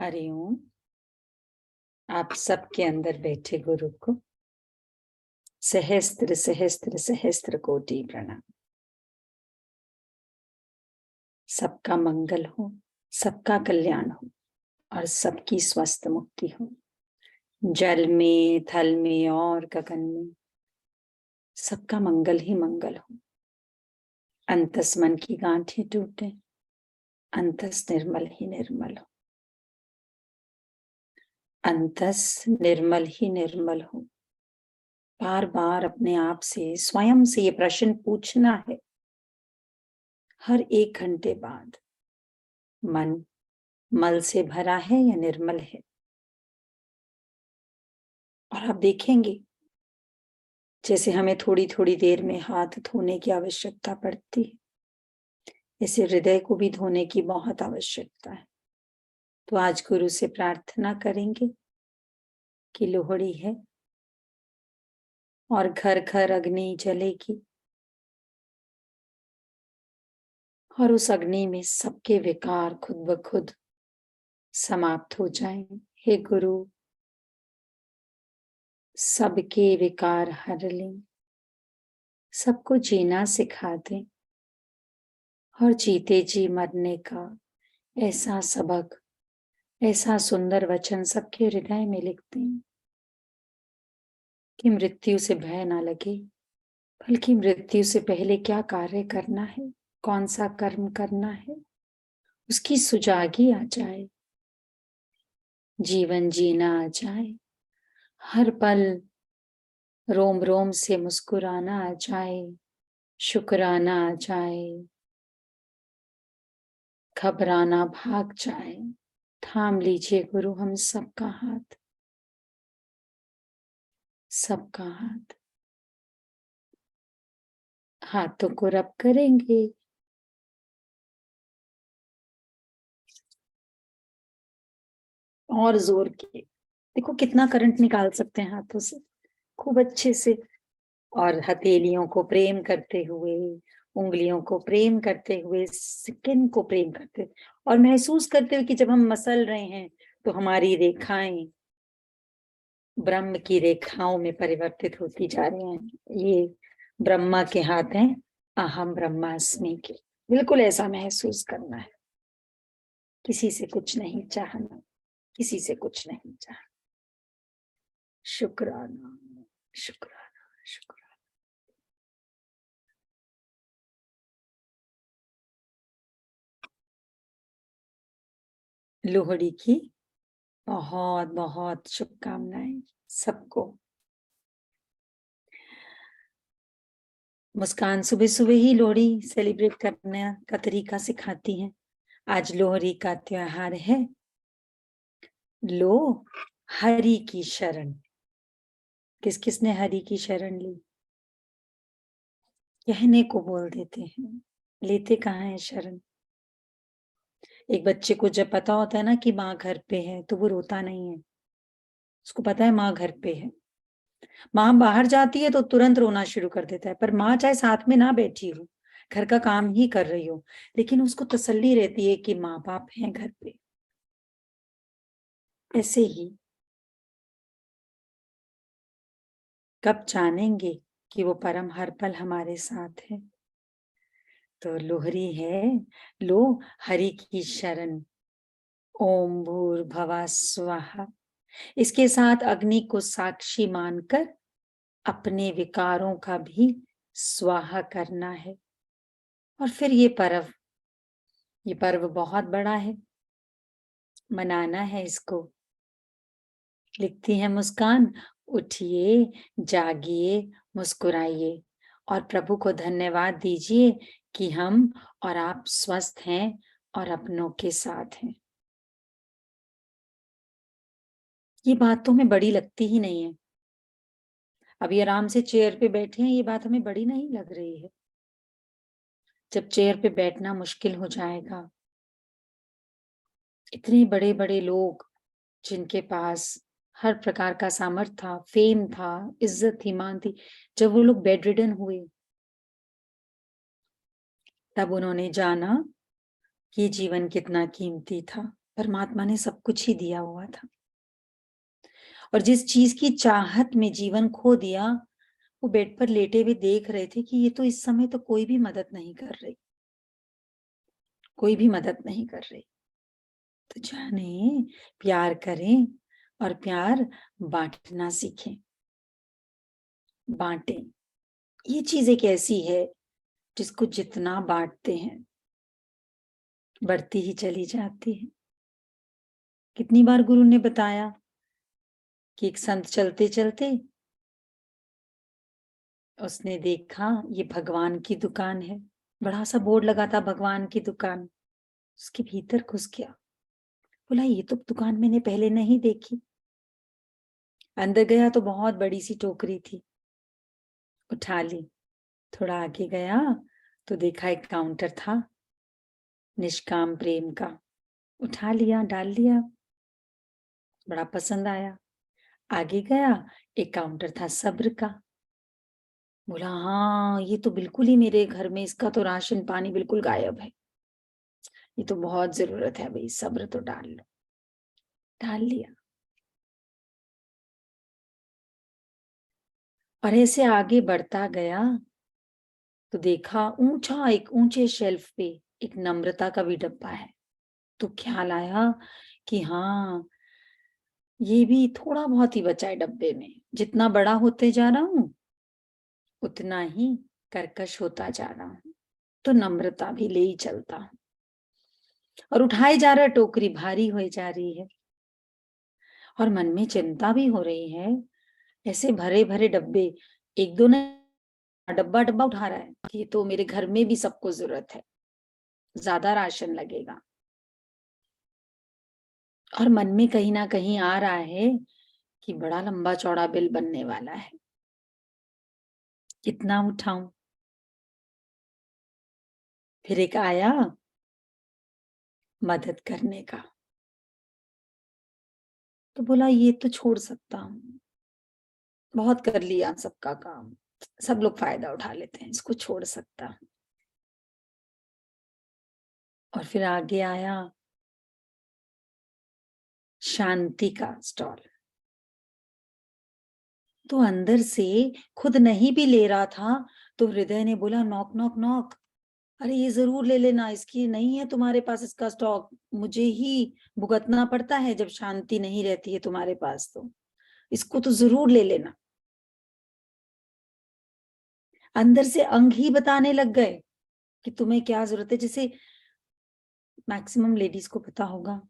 हरिओम। आप सबके अंदर बैठे गुरु को सहस्त्र सहस्त्र सहस्त्र कोटि प्रणाम। सबका मंगल हो, सबका कल्याण हो और सबकी स्वस्थ मुक्ति हो। जल में, थल में और गगन में सबका मंगल ही मंगल हो। अंतस मन की गांठें टूटे, अंतस निर्मल ही निर्मल हो। अंतस निर्मल ही निर्मल हो। बार बार अपने आप से, स्वयं से ये प्रश्न पूछना है हर 1 घंटे बाद, मन मल से भरा है या निर्मल है। और आप देखेंगे जैसे हमें थोड़ी थोड़ी देर में हाथ धोने की आवश्यकता पड़ती है, ऐसे हृदय को भी धोने की बहुत आवश्यकता है। तो आज गुरु से प्रार्थना करेंगे कि लोहड़ी है और घर घर अग्नि जलेगी और उस अग्नि में सबके विकार खुद ब खुद समाप्त हो जाएं। हे गुरु, सबके विकार हर लें, सबको जीना सिखा दें और जीते जी मरने का ऐसा सबक, ऐसा सुंदर वचन सबके हृदय में लिख दें कि मृत्यु से भय ना लगे, बल्कि मृत्यु से पहले क्या कार्य करना है, कौन सा कर्म करना है, उसकी सुजागी आ जाए, जीवन जीना आ जाए, हर पल रोम रोम से मुस्कुराना आ जाए, शुक्राना आ जाए, घबराना भाग जाए। थाम लीजिए गुरु हम सबका हाथ, सबका हाथ। हाथों को रब करेंगे, और जोर के देखो कितना करंट निकाल सकते हैं हाथों से, खूब अच्छे से। और हथेलियों को प्रेम करते हुए, उंगलियों को प्रेम करते हुए, स्किन को प्रेम करते हुए, और महसूस करते हुए कि जब हम मसल रहे हैं तो हमारी रेखाएं ब्रह्म की रेखाओं में परिवर्तित होती जा रही हैं। ये ब्रह्मा के हाथ हैं, अहम ब्रह्मास्मि के। बिल्कुल ऐसा महसूस करना है। किसी से कुछ नहीं चाहना, किसी से कुछ नहीं चाहना। शुक्राना, शुक्राना, शुक्राना। लोहड़ी की बहुत बहुत शुभकामनाएं सबको। मुस्कान सुबह सुबह ही लोहड़ी सेलिब्रेट करने का तरीका सिखाती हैं। आज लोहड़ी का त्योहार है। लो हरि की शरण। किस किसने हरि की शरण ली? कहने को बोल देते हैं, लेते कहाँ है शरण। एक बच्चे को जब पता होता है ना कि माँ घर पे है तो वो रोता नहीं है। उसको पता है माँ घर पे है। माँ बाहर जाती है तो तुरंत रोना शुरू कर देता है, पर माँ चाहे साथ में ना बैठी हो, घर का काम ही कर रही हो, लेकिन उसको तसल्ली रहती है कि माँ बाप हैं घर पे। ऐसे ही कब जानेंगे कि वो परम हर पल हमारे साथ है। तो लोहरी है, लो हरि की शरण। ओम भूर्भुवः स्वाहा। इसके साथ अग्नि को साक्षी मानकर अपने विकारों का भी स्वाहा करना है। और फिर ये पर्व बहुत बड़ा है, मनाना है इसको। लिखती है मुस्कान, उठिए, जागिए, मुस्कुराइए और प्रभु को धन्यवाद दीजिए कि हम और आप स्वस्थ हैं और अपनों के साथ हैं। ये बात तो हमें बड़ी लगती ही नहीं है। अभी आराम से चेयर पे बैठे हैं, ये बात हमें बड़ी नहीं लग रही है। जब चेयर पे बैठना मुश्किल हो जाएगा, इतने बड़े बड़े लोग जिनके पास हर प्रकार का सामर्थ्य था, फेम था, इज्जत थी, मान थी, जब वो लोग बेड रिडन हुए, तब उन्होंने जाना कि जीवन कितना कीमती था। परमात्मा ने सब कुछ ही दिया हुआ था, और जिस चीज की चाहत में जीवन खो दिया, वो बेड पर लेटे हुए देख रहे थे कि ये तो इस समय तो कोई भी मदद नहीं कर रही, कोई भी मदद नहीं कर रही। तो जाने, प्यार करें और प्यार बांटना सीखें, बांटें। ये चीज एक ऐसी है जिसको जितना बांटते हैं बढ़ती ही चली जाती है। कितनी बार गुरु ने बताया कि एक संत चलते चलते उसने देखा ये भगवान की दुकान है, बड़ा सा बोर्ड लगा था भगवान की दुकान। उसके भीतर घुस गया, बोला ये तो दुकान मैंने पहले नहीं देखी। अंदर गया तो बहुत बड़ी सी टोकरी थी, उठा ली। थोड़ा आगे गया तो देखा एक काउंटर था निष्काम प्रेम का, उठा लिया, डाल लिया, बड़ा पसंद आया। आगे गया, एक काउंटर था सब्र का, बोला हाँ ये तो बिल्कुल ही मेरे घर में, इसका तो राशन पानी बिल्कुल गायब है, ये तो बहुत जरूरत है भाई, सब्र तो डाल लो, डाल लिया। और ऐसे आगे बढ़ता गया तो देखा एक ऊंचे शेल्फ पे एक नम्रता का भी डब्बा है। तो ख्याल आया कि हाँ ये भी थोड़ा बहुत ही बचा है डब्बे में, जितना बड़ा होते जा रहा हूं उतना ही कर्कश होता जा रहा हूं, तो नम्रता भी ले ही चलता हूं। और उठाए जा रहा टोकरी भारी हो जा रही है, और मन में चिंता भी हो रही है, ऐसे भरे भरे डब्बे, एक दो ने डब्बा डब्बा उठा रहा है कि तो मेरे घर में भी सबको जरूरत है, ज्यादा राशन लगेगा। और मन में कहीं ना कहीं आ रहा है कि बड़ा लंबा चौड़ा बिल बनने वाला है, कितना उठाऊं। फिर एक आया मदद करने का, तो बोला ये तो छोड़ सकता हूँ, बहुत कर लिया सबका काम, सब लोग फायदा उठा लेते हैं, इसको छोड़ सकता हूँ। और फिर आगे आया शांति का स्टॉल, तो अंदर से खुद नहीं भी ले रहा था तो हृदय ने बोला नॉक नॉक नॉक, अरे ये जरूर ले लेना, इसकी नहीं है तुम्हारे पास इसका स्टॉक, मुझे ही भुगतना पड़ता है जब शांति नहीं रहती है तुम्हारे पास, तो इसको तो जरूर ले लेना। अंदर से अंग ही बताने लग गए कि तुम्हें क्या जरूरत है। जैसे मैक्सिमम लेडीज को पता होगा,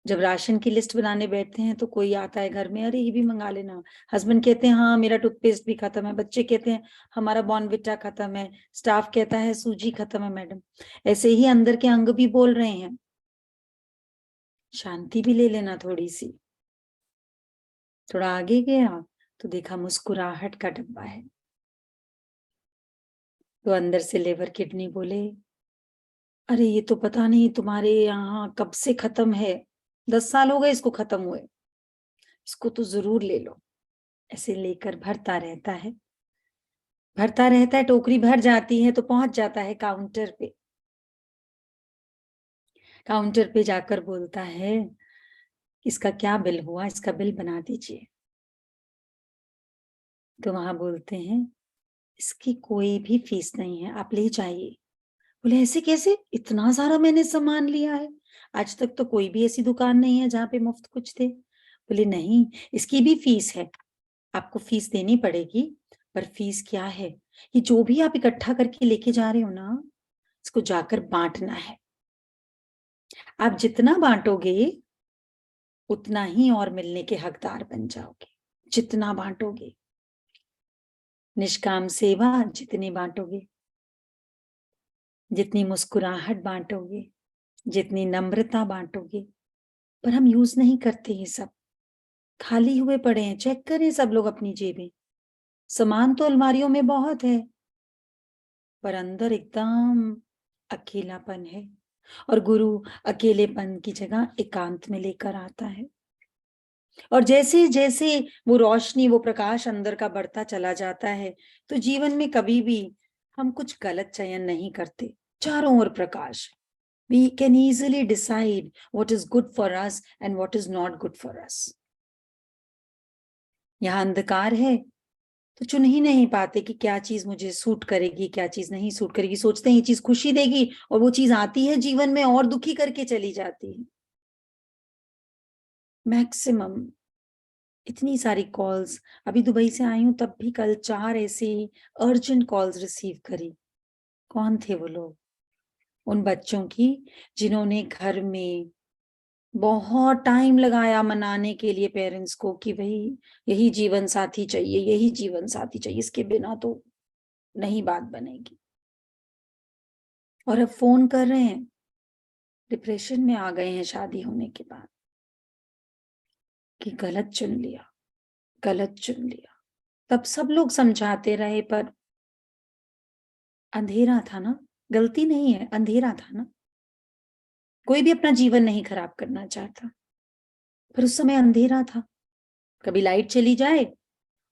जब राशन की लिस्ट बनाने बैठते हैं तो कोई आता है घर में, अरे ये भी मंगा लेना, हस्बैंड कहते हैं हाँ मेरा टूथपेस्ट भी खत्म है, बच्चे कहते हैं हमारा बॉर्नविटा खत्म है, स्टाफ कहता है सूजी खत्म है मैडम, ऐसे ही अंदर के अंग भी बोल रहे हैं शांति भी ले लेना थोड़ी सी। थोड़ा आगे गया तो देखा मुस्कुराहट का डब्बा है, तो अंदर से लेवर किडनी बोले अरे ये तो पता नहीं तुम्हारे यहाँ कब से खत्म है, 10 साल हो गए इसको खत्म हुए, इसको तो जरूर ले लो। ऐसे लेकर भरता रहता है, भरता रहता है, टोकरी भर जाती है तो पहुंच जाता है काउंटर पे। काउंटर पे जाकर बोलता है इसका क्या बिल हुआ, इसका बिल बना दीजिए। तो वहां बोलते हैं इसकी कोई भी फीस नहीं है, आप ले जाइए। बोले ऐसे कैसे, इतना सारा मैंने सामान लिया है, आज तक तो कोई भी ऐसी दुकान नहीं है जहाँ पे मुफ्त कुछ थे। बोले नहीं, इसकी भी फीस है, आपको फीस देनी पड़ेगी, पर फीस क्या है, ये जो भी आप इकट्ठा करके लेके जा रहे हो ना, इसको जाकर बांटना है। आप जितना बांटोगे उतना ही और मिलने के हकदार बन जाओगे, जितना बांटोगे। निष्काम सेवा जितनी बांटोगे, जितनी मुस्कुराहट बांटोगे, जितनी नम्रता बांटोगे, पर हम यूज नहीं करते ये सब, खाली हुए पड़े हैं। चेक करें सब लोग अपनी जेबें, सामान तो अलमारियों में बहुत है, पर अंदर एकदम अकेलापन है। और गुरु अकेलेपन की जगह एकांत में लेकर आता है, और जैसे जैसे वो रोशनी, वो प्रकाश अंदर का बढ़ता चला जाता है, तो जीवन में कभी भी हम कुछ गलत चयन नहीं करते, चारों ओर प्रकाश। We can easily decide what is good for us and what is not good for us. यहाँ अंधकार है तो चुन ही नहीं पाते कि क्या चीज मुझे सूट करेगी, क्या चीज नहीं सूट करेगी। सोचते हैं ये चीज खुशी देगी और वो चीज आती है जीवन में और दुखी करके चली जाती है। मैक्सिमम इतनी सारी कॉल्स, अभी दुबई से आई हूं तब भी कल 4 ऐसी अर्जेंट कॉल्स रिसीव करी। कौन थे वो लोग? उन बच्चों की जिन्होंने घर में बहुत टाइम लगाया मनाने के लिए पेरेंट्स को कि भाई यही जीवन साथी चाहिए, यही जीवन साथी चाहिए, इसके बिना तो नहीं बात बनेगी। और अब फोन कर रहे हैं, डिप्रेशन में आ गए हैं शादी होने के बाद कि गलत चुन लिया, गलत चुन लिया। तब सब लोग समझाते रहे पर अंधेरा था ना, गलती नहीं है, अंधेरा था ना। कोई भी अपना जीवन नहीं खराब करना चाहता, पर उस समय अंधेरा था। कभी लाइट चली जाए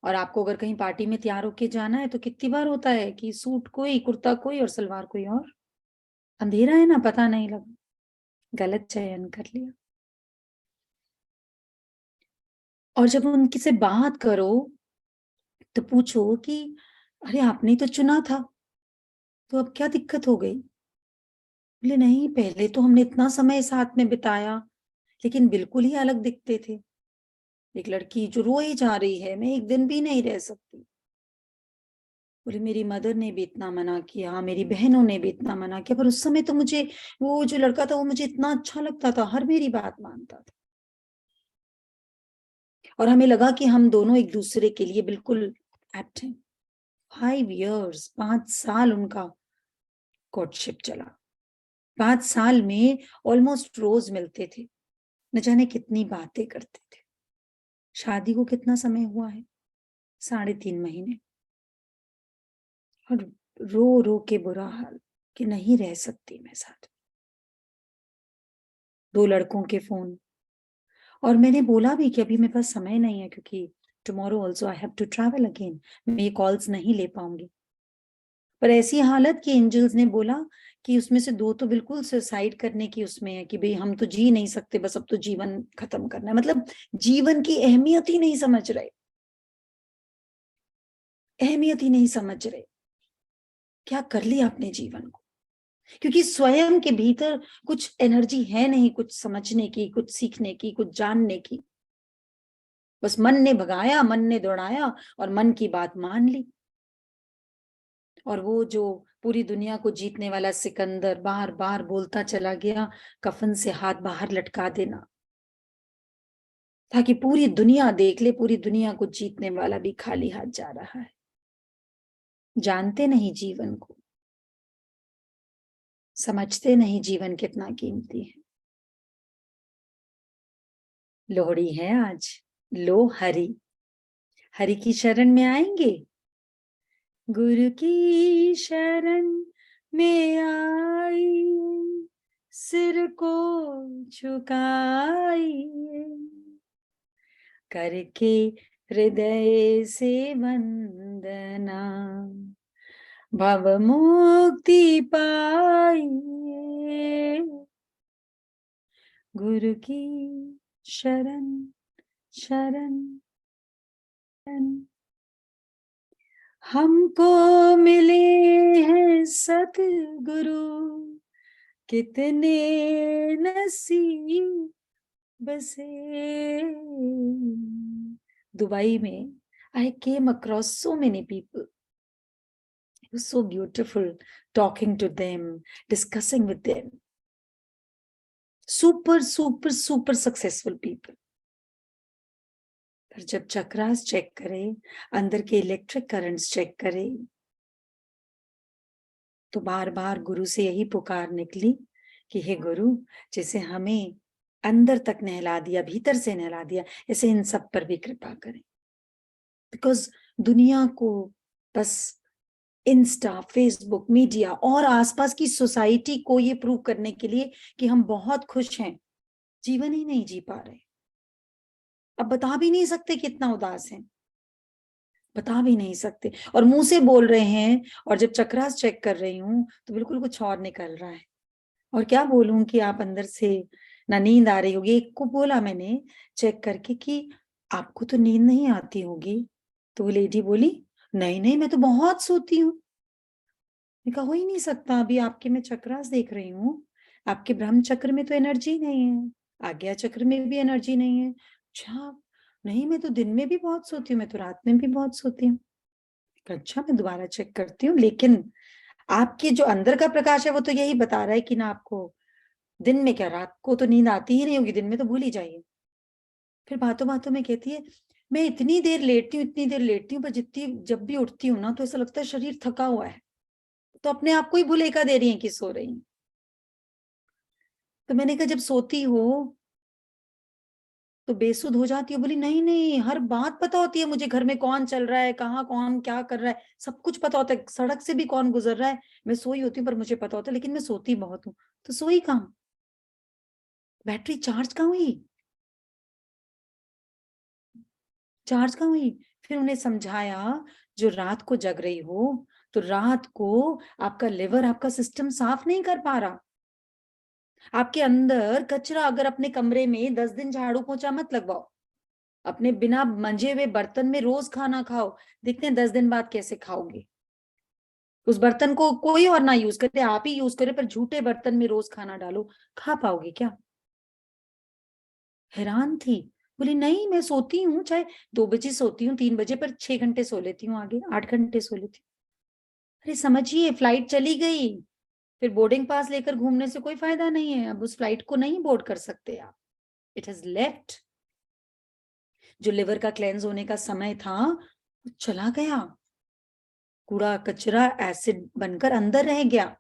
और आपको अगर कहीं पार्टी में तैयार होके जाना है तो कितनी बार होता है कि सूट कोई, कुर्ता कोई और सलवार कोई और। अंधेरा है ना, पता नहीं लगा, गलत चयन कर लिया। और जब उनकी से बात करो तो पूछो कि अरे आपने तो चुना था, तो अब क्या दिक्कत हो गई? बोले नहीं, पहले तो हमने इतना समय साथ में बिताया, लेकिन बिल्कुल ही अलग दिखते थे। एक लड़की जो रोए जा रही है, मैं एक दिन भी नहीं रह सकती। बोले मेरी मदर ने भी इतना मना किया, मेरी बहनों ने भी इतना मना किया, पर उस समय तो मुझे वो जो लड़का था वो मुझे इतना अच्छा लगता था, हर मेरी बात मानता था। और हमें लगा कि हम दोनों एक दूसरे के लिए बिल्कुल एप्ट हैं। 5 years, 5 साल उनका कोर्टशिप चला। 5 साल में ऑलमोस्ट रोज मिलते थे, न जाने कितनी बातें करते थे। शादी को कितना समय हुआ है? 3.5 महीने। और रो रो के बुरा हाल कि नहीं रह सकती मैं साथ। 2 लड़कों के फोन। और मैंने बोला भी कि अभी मेरे पास समय नहीं है क्योंकि tomorrow also I have to travel again, मैं ये कॉल्स नहीं ले पाऊंगी। पर ऐसी हालत कि एंजल्स ने बोला कि उसमें से 2 तो बिल्कुल सुसाइड करने की उसमें है कि भाई हम तो जी नहीं सकते, बस अब तो जीवन खत्म करना है। मतलब जीवन की अहमियत ही नहीं समझ रहे, अहमियत ही नहीं समझ रहे। क्या कर लिया अपने जीवन को? क्योंकि स्वयं के भीतर कुछ एनर्जी है नहीं, कुछ समझने की, कुछ सीखने की, कुछ जानने की। बस मन ने भगाया, मन ने दौड़ाया और मन की बात मान ली। और वो जो पूरी दुनिया को जीतने वाला सिकंदर बार बार बोलता चला गया, कफन से हाथ बाहर लटका देना, ताकि पूरी दुनिया देख ले पूरी दुनिया को जीतने वाला भी खाली हाथ जा रहा है। जानते नहीं जीवन को, समझते नहीं जीवन कितना कीमती है। लोहड़ी है आज, लो हरि, हरि की शरण में आएंगे। गुरु की शरण में आई, सिर को झुकाइए, करके हृदय से वंदना, भव मुक्ति पाइए। गुरु की शरण शरण शरण। हमको मिले हैं सतगुरु, कितने नसीब बसे। दुबई में I came across so many people. It was so beautiful talking to them, discussing with them. Super, super, super successful people. पर जब चक्रास चेक करें, अंदर के इलेक्ट्रिक करंट्स चेक करें, तो बार बार गुरु से यही पुकार निकली कि हे गुरु, जैसे हमें अंदर तक नहला दिया, भीतर से नहला दिया, ऐसे इन सब पर भी कृपा करें। बिकॉज दुनिया को बस इंस्टा, फेसबुक, मीडिया और आसपास की सोसाइटी को ये प्रूव करने के लिए कि हम बहुत खुश हैं, जीवन ही नहीं जी पा रहे। अब बता भी नहीं सकते कितना उदास हैं, बता भी नहीं सकते, और मुंह से बोल रहे हैं, और जब चक्रास चेक कर रही हूं तो बिल्कुल कुछ और निकल रहा है। और क्या बोलूं कि आप अंदर से ना नींद आ रही होगी। एक को बोला मैंने चेक करके कि आपको तो नींद नहीं आती होगी, तो वो लेडी बोली नहीं नहीं मैं तो बहुत सोती हूँ। मैंने कहा हो ही नहीं सकता, अभी आपके मैं चक्रास देख रही हूँ, आपके ब्रह्म चक्र में तो एनर्जी नहीं है, आज्ञा चक्र में भी एनर्जी नहीं है। अच्छा, नहीं मैं तो दिन में भी बहुत सोती हूँ, मैं तो रात में भी बहुत सोती हूँ। अच्छा मैं दोबारा चेक करती हूँ, लेकिन आपके जो अंदर का प्रकाश है वो तो यही बता रहा है कि ना आपको दिन में क्या, रात को तो नींद आती ही नहीं होगी, दिन में तो भूल ही जाइए। फिर बातों बातों में कहती है मैं इतनी देर लेटती हूँ, इतनी देर लेटती हूँ, पर जितनी जब भी उठती हूँ ना तो ऐसा लगता है शरीर थका हुआ है, तो अपने आप को ही भुलेखा दे रही है कि सो रही हैं। तो मैंने कहा जब सोती हो तो बेसुध हो जाती हो? बोली नहीं नहीं, हर बात पता होती है मुझे, घर में कौन चल रहा है, कहाँ कौन क्या कर रहा है, सब कुछ पता होता है, सड़क से भी कौन गुजर रहा है, मैं सोई होती हूँ पर मुझे पता होता है, लेकिन मैं सोती बहुत हूँ। तो सोई कहाँ, बैटरी चार्ज कहाँ हुई, चार्ज कहाँ हुई? फिर उन्हें समझाया जो रात को जग रही हो तो रात को आपका लिवर आपका सिस्टम साफ नहीं कर पा रहा, आपके अंदर कचरा, अगर अपने कमरे में 10 दिन झाड़ू पोछा मत लगवाओ, अपने बिना मंजे हुए बर्तन में रोज खाना खाओ, देखते हैं 10 दिन बाद कैसे खाओगे। उस बर्तन को कोई और ना यूज करे, आप ही यूज करे, पर झूठे बर्तन में रोज खाना डालो, खा पाओगे क्या? हैरान थी। बोली नहीं मैं सोती हूँ, चाहे 2 बजे सोती हूँ, 3 बजे, पर 6 घंटे सो लेती हूँ, आगे 8 घंटे सो लेती हूँ। अरे समझिए, फ्लाइट चली गई, फिर बोर्डिंग पास लेकर घूमने से कोई फायदा नहीं है, अब उस फ्लाइट को नहीं बोर्ड कर सकते आप, इट हैज लेफ्ट। जो लिवर का क्लेंस होने का समय था वो चला गया, कूड़ा कचरा एसिड बनकर अंदर रह गया।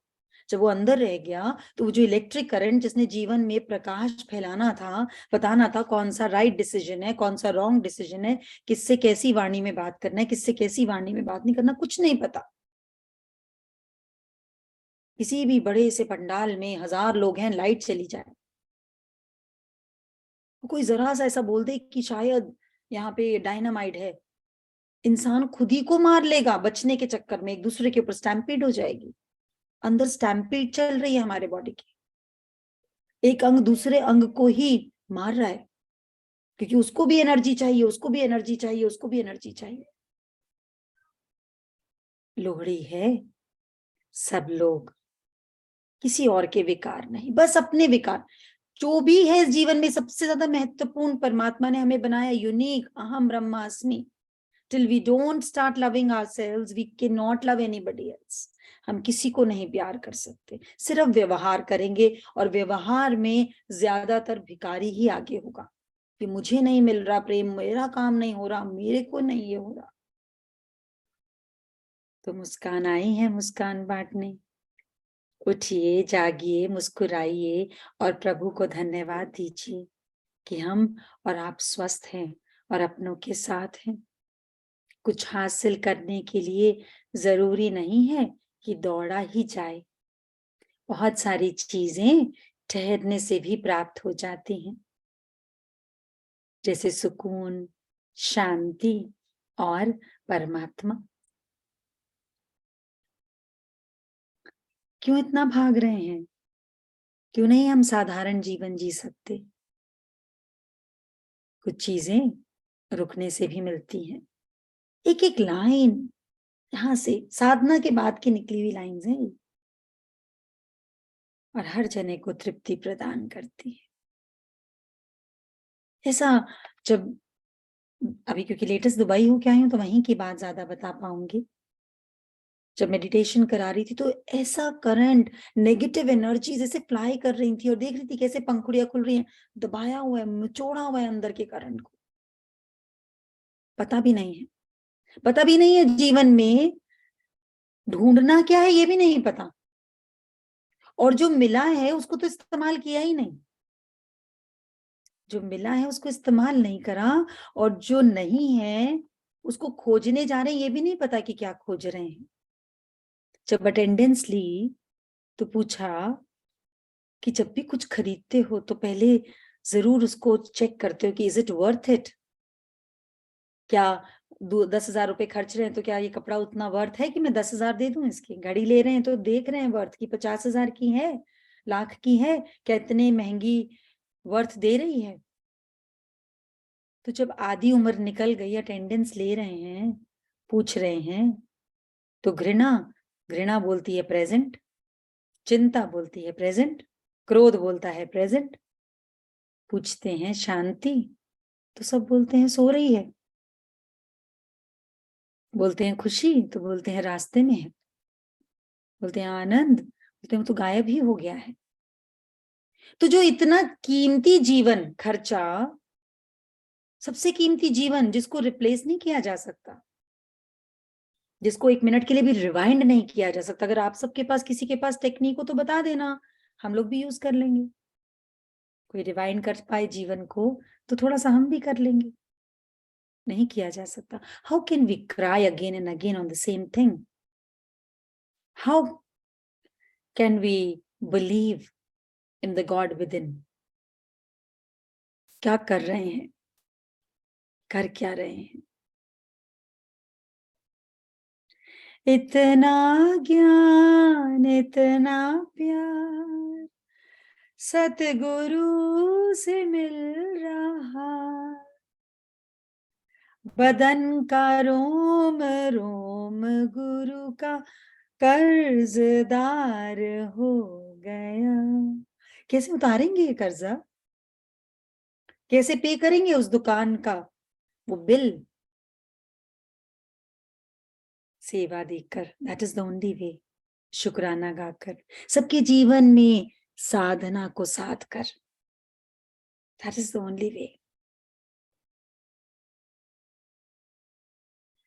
जब वो अंदर रह गया तो वो जो इलेक्ट्रिक करंट जिसने जीवन में प्रकाश फैलाना था, बताना था कौन सा राइट डिसीजन है, कौन सा रॉन्ग डिसीजन है, किससे कैसी वाणी में बात करना है, किससे कैसी वाणी में बात नहीं करना, कुछ नहीं पता। किसी भी बड़े से पंडाल में 1000 लोग हैं, लाइट चली जाए, कोई जरा सा ऐसा बोल दे कि शायद यहाँ पे डायनामाइट है, इंसान खुद ही को मार लेगा बचने के चक्कर में, एक दूसरे के ऊपर स्टैम्पीड हो जाएगी। अंदर स्टैम्पीड चल रही है हमारे बॉडी की, एक अंग दूसरे अंग को ही मार रहा है, क्योंकि उसको भी एनर्जी चाहिए, उसको भी एनर्जी चाहिए, उसको भी एनर्जी चाहिए। लोहड़ी है, सब लोग, किसी और के विकार नहीं, बस अपने विकार। जो भी है इस जीवन में सबसे ज्यादा महत्वपूर्ण परमात्मा ने हमें बनाया यूनिक, अहम ब्रह्मास्मि। Till we don't start loving ourselves, we cannot love anybody else. हम किसी को नहीं प्यार कर सकते, सिर्फ व्यवहार करेंगे, और व्यवहार में ज्यादातर भिखारी ही आगे होगा कि मुझे नहीं मिल रहा प्रेम, मेरा काम नहीं हो रहा, मेरे को नहीं ये हो रहा। तो मुस्कान आई है मुस्कान बांटने, उठिए जागिए मुस्कुराइए और प्रभु को धन्यवाद दीजिए कि हम और आप स्वस्थ हैं और अपनों के साथ हैं। कुछ हासिल करने के लिए जरूरी नहीं है कि दौड़ा ही जाए, बहुत सारी चीजें ठहरने से भी प्राप्त हो जाती हैं, जैसे सुकून, शांति और परमात्मा। क्यों इतना भाग रहे हैं? क्यों नहीं हम साधारण जीवन जी सकते? कुछ चीजें रुकने से भी मिलती हैं। एक एक लाइन यहाँ से साधना के बाद की निकली हुई लाइन्स हैं, और हर जने को तृप्ति प्रदान करती है। ऐसा जब अभी क्योंकि लेटेस्ट दुबई होके आई हूँ तो वहीं की बात ज्यादा बता पाऊंगी। जब मेडिटेशन करा रही थी तो ऐसा करंट, नेगेटिव एनर्जी जैसे फ्लाई कर रही थी, और देख रही थी कैसे पंखुड़ियां खुल रही हैं, दबाया हुआ है, निचोड़ा हुआ है अंदर के करंट को। पता भी नहीं है, पता भी नहीं है जीवन में ढूंढना क्या है ये भी नहीं पता, और जो मिला है उसको तो इस्तेमाल किया ही नहीं, जो मिला है उसको इस्तेमाल नहीं करा, और जो नहीं है उसको खोजने जा रहे हैं, ये भी नहीं पता कि क्या खोज रहे हैं। जब अटेंडेंस ली तो पूछा कि जब भी कुछ खरीदते हो तो पहले जरूर उसको चेक करते हो कि इज इट वर्थ इट, क्या 10,000 रुपए खर्च रहे हैं तो क्या ये कपड़ा उतना वर्थ है कि मैं 10,000 दे दूं इसकी? घड़ी ले रहे हैं तो देख रहे हैं वर्थ की 50,000 की है, लाख की है, क्या इतने महंगी वर्थ दे रही है? तो जब आधी उम्र निकल गई, अटेंडेंस ले रहे हैं, पूछ रहे हैं, तो घृणा, घृणा बोलती है प्रेजेंट, चिंता बोलती है प्रेजेंट, क्रोध बोलता है प्रेजेंट। पूछते हैं शांति, तो सब बोलते हैं सो रही है। बोलते हैं खुशी, तो बोलते हैं रास्ते में है। बोलते हैं आनंद, बोलते हैं तो गायब ही हो गया है। तो जो इतना कीमती जीवन खर्चा, सबसे कीमती जीवन जिसको रिप्लेस नहीं किया जा सकता, जिसको 1 मिनट के लिए भी रिवाइंड नहीं किया जा सकता। अगर आप सबके पास, किसी के पास टेक्निक हो तो बता देना, हम लोग भी यूज कर लेंगे। कोई रिवाइंड कर पाए जीवन को तो थोड़ा सा हम भी कर लेंगे। नहीं किया जा सकता। How can we cry again and again on the same thing? How can we believe in the god within? क्या कर रहे हैं, कर क्या रहे हैं? इतना ज्ञान, इतना प्यार सतगुरु से मिल रहा, बदन का रोम रोम गुरु का कर्जदार हो गया। कैसे उतारेंगे ये कर्जा? कैसे पे करेंगे उस दुकान का वो बिल? सेवा देकर, that is the only way. शुक्राना गाकर, सबके जीवन में साधना को साध कर, that is the only way.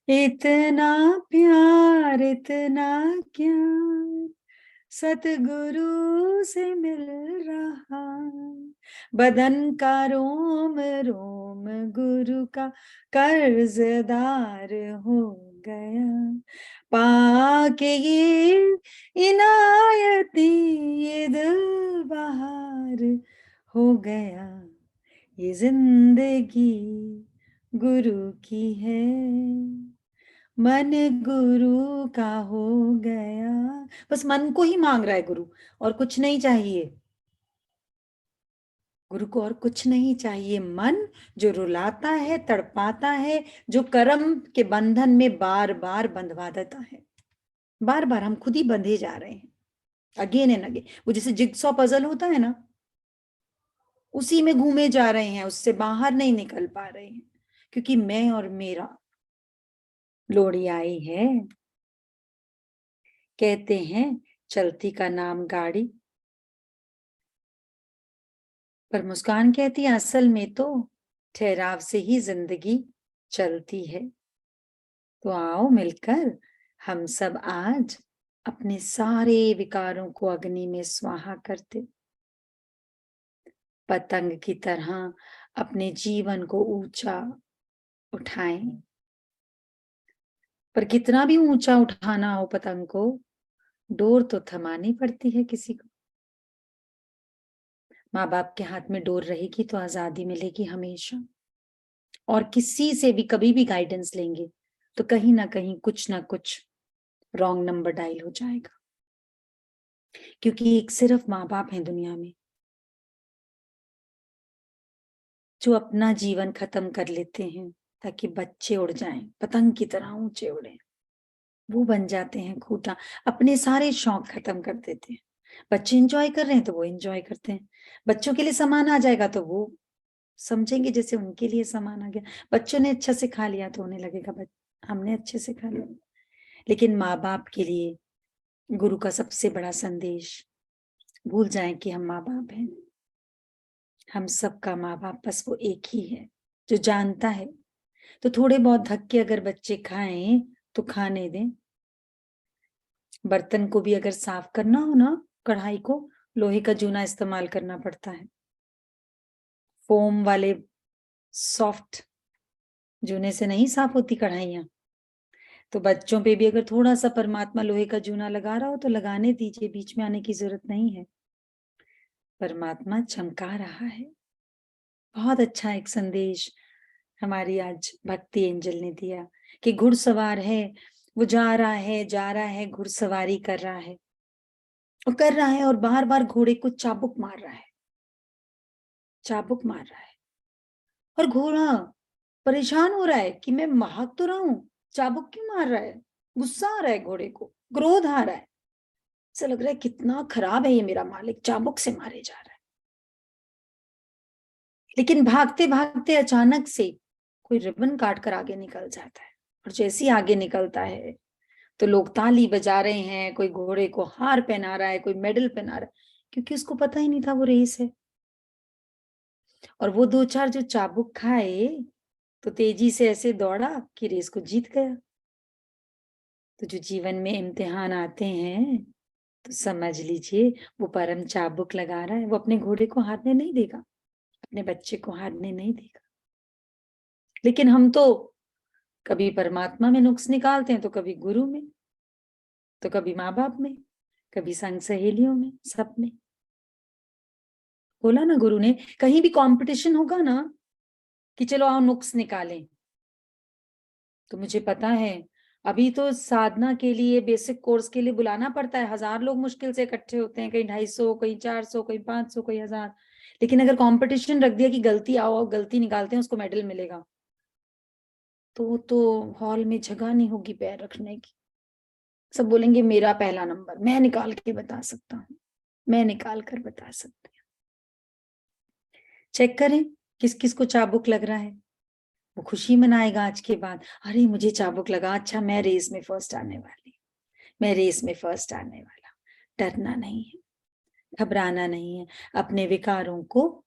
इतना प्यार, इतना ज्ञान सतगुरु से मिल रहा, बदन का रोम रोम गुरु का कर्जदार हो गया। पाके ये इनायती, ये दिल बहार हो गया, ये जिंदगी गुरु की है, मन गुरु का हो गया। बस मन को ही मांग रहा है गुरु, और कुछ नहीं चाहिए। गुरु को और कुछ नहीं चाहिए। मन जो रुलाता है, तड़पाता है, जो कर्म के बंधन में बार बार बंधवा देता है। बार बार हम खुद ही बंधे जा रहे हैं, अगेन एंड अगेन। वो जैसे जिगसॉ पजल होता है ना, उसी में घूमे जा रहे हैं, उससे बाहर नहीं निकल पा रहे हैं, क्योंकि मैं और मेरा। लोहड़ी आई है, कहते हैं चलती का नाम गाड़ी, पर मुस्कान कहती है असल में तो ठहराव से ही जिंदगी चलती है। तो आओ मिलकर हम सब आज अपने सारे विकारों को अग्नि में स्वाहा करते, पतंग की तरह अपने जीवन को ऊंचा उठाएं। पर कितना भी ऊंचा उठाना हो पतंग को, डोर तो थमानी पड़ती है किसी को। माँ बाप के हाथ में डोर रहेगी तो आजादी मिलेगी हमेशा। और किसी से भी कभी भी गाइडेंस लेंगे तो कहीं ना कुछ रॉन्ग नंबर डायल हो जाएगा, क्योंकि एक सिर्फ माँ बाप है दुनिया में जो अपना जीवन खत्म कर लेते हैं ताकि बच्चे उड़ जाएं, पतंग की तरह ऊंचे उड़े। वो बन जाते हैं खूंटा, अपने सारे शौक खत्म कर देते हैं। बच्चे एंजॉय कर रहे हैं तो वो एंजॉय करते हैं। बच्चों के लिए सामान आ जाएगा तो वो समझेंगे जैसे उनके लिए सामान आ गया। बच्चों ने अच्छा से खा लिया तो उन्हें लगेगा हमने अच्छे से खा लिया। लेकिन माँ बाप के लिए गुरु का सबसे बड़ा संदेश, भूल जाएं कि हम माँ बाप हैं। हम सबका माँ बाप बस वो एक ही है जो जानता है। तो थोड़े बहुत धक्के अगर बच्चे खाएं तो खाने दें। बर्तन को भी अगर साफ करना हो ना, कढ़ाई को, लोहे का जूना इस्तेमाल करना पड़ता है। फोम वाले सॉफ्ट जूने से नहीं साफ होती कढ़ाइयां। तो बच्चों पे भी अगर थोड़ा सा परमात्मा लोहे का जूना लगा रहा हो तो लगाने दीजिए, बीच में आने की जरूरत नहीं है। परमात्मा चमका रहा है। बहुत अच्छा एक संदेश हमारी आज भक्ति एंजल ने दिया कि घुड़सवार है, वो जा रहा है घुड़सवारी कर रहा है, और कर रहा है और बार बार घोड़े को चाबुक मार रहा है, चाबुक मार रहा है। और घोड़ा परेशान हो रहा है कि मैं भाग तो रहा हूं, चाबुक क्यों मार रहा है। गुस्सा आ रहा है घोड़े को, क्रोध आ रहा है, ऐसा लग रहा है कितना खराब है ये मेरा मालिक, चाबुक से मारे जा रहा है। लेकिन भागते भागते अचानक से कोई रिबन काट कर आगे निकल जाता है। और जैसे ही आगे निकलता है तो लोग ताली बजा रहे हैं, कोई घोड़े को हार पहना रहा है, कोई मेडल पहना रहा है, क्योंकि उसको पता ही नहीं था वो रेस है। और वो दो चार जो चाबुक खाए तो तेजी से ऐसे दौड़ा कि रेस को जीत गया। तो जो जीवन में इम्तिहान आते हैं तो समझ लीजिए वो परम चाबुक लगा रहा है, वो अपने घोड़े को हारने नहीं देगा, अपने बच्चे को हारने नहीं देगा। लेकिन हम तो कभी परमात्मा में नुक्स निकालते हैं, तो कभी गुरु में, तो कभी माँ बाप में, कभी संग सहेलियों में, सब में। बोला ना गुरु ने, कहीं भी कंपटीशन होगा ना कि चलो आओ नुक्स निकालें, तो मुझे पता है अभी तो साधना के लिए, बेसिक कोर्स के लिए बुलाना पड़ता है, 1000 लोग मुश्किल से इकट्ठे होते हैं, कहीं 250, कहीं 400, कहीं 500, कहीं 1000। लेकिन अगर कंपटीशन रख दिया कि गलती आओ, गलती निकालते हैं उसको मेडल मिलेगा, तो हॉल में जगह नहीं होगी पैर रखने की। सब बोलेंगे मेरा पहला नंबर, मैं निकाल के बता सकता हूँ, मैं निकाल कर बता सकती हूँ। चेक करें किस किस को चाबुक लग रहा है, वो खुशी मनाएगा आज के बाद, अरे मुझे चाबुक लगा, अच्छा मैं रेस में फर्स्ट आने वाली, मैं रेस में फर्स्ट आने वाला। डरना नहीं है, घबराना नहीं है, अपने विकारों को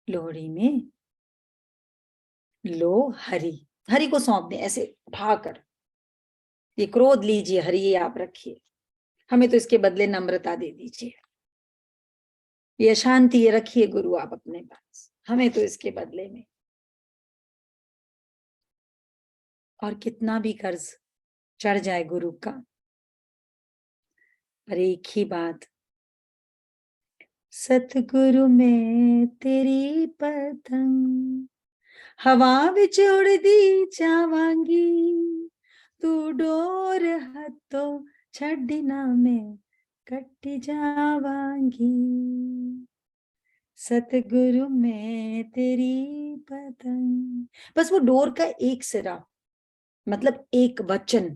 लोहड़ी में लो, हरि हरि को सौंप दे, ऐसे उठाकर ये क्रोध लीजिए हरि, ये आप रखिए, हमें तो इसके बदले नम्रता दे दीजिए, ये अशांति ये रखिए गुरु आप अपने पास, हमें तो इसके बदले में। और कितना भी कर्ज चढ़ जाए गुरु का, पर एक ही बात, सतगुरु में तेरी पतंग हवा विच उड़दी जावांगी, तू डोर हथों छड्डना मैं कट्टी जावांगी, सतगुरु में तेरी पतंग। बस वो डोर का एक सिरा, मतलब एक वचन,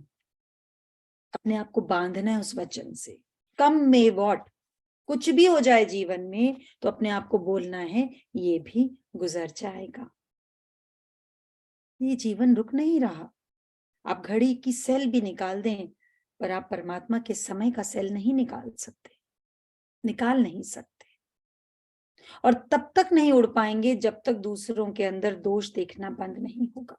अपने आप को बांधना है उस वचन से। कम में वॉट, कुछ भी हो जाए जीवन में तो अपने आप को बोलना है ये भी गुजर जाएगा, ये जीवन रुक नहीं रहा। आप घड़ी की सेल भी निकाल दें पर आप परमात्मा के समय का सेल नहीं निकाल सकते, निकाल नहीं सकते। और तब तक नहीं उड़ पाएंगे जब तक दूसरों के अंदर दोष देखना बंद नहीं होगा।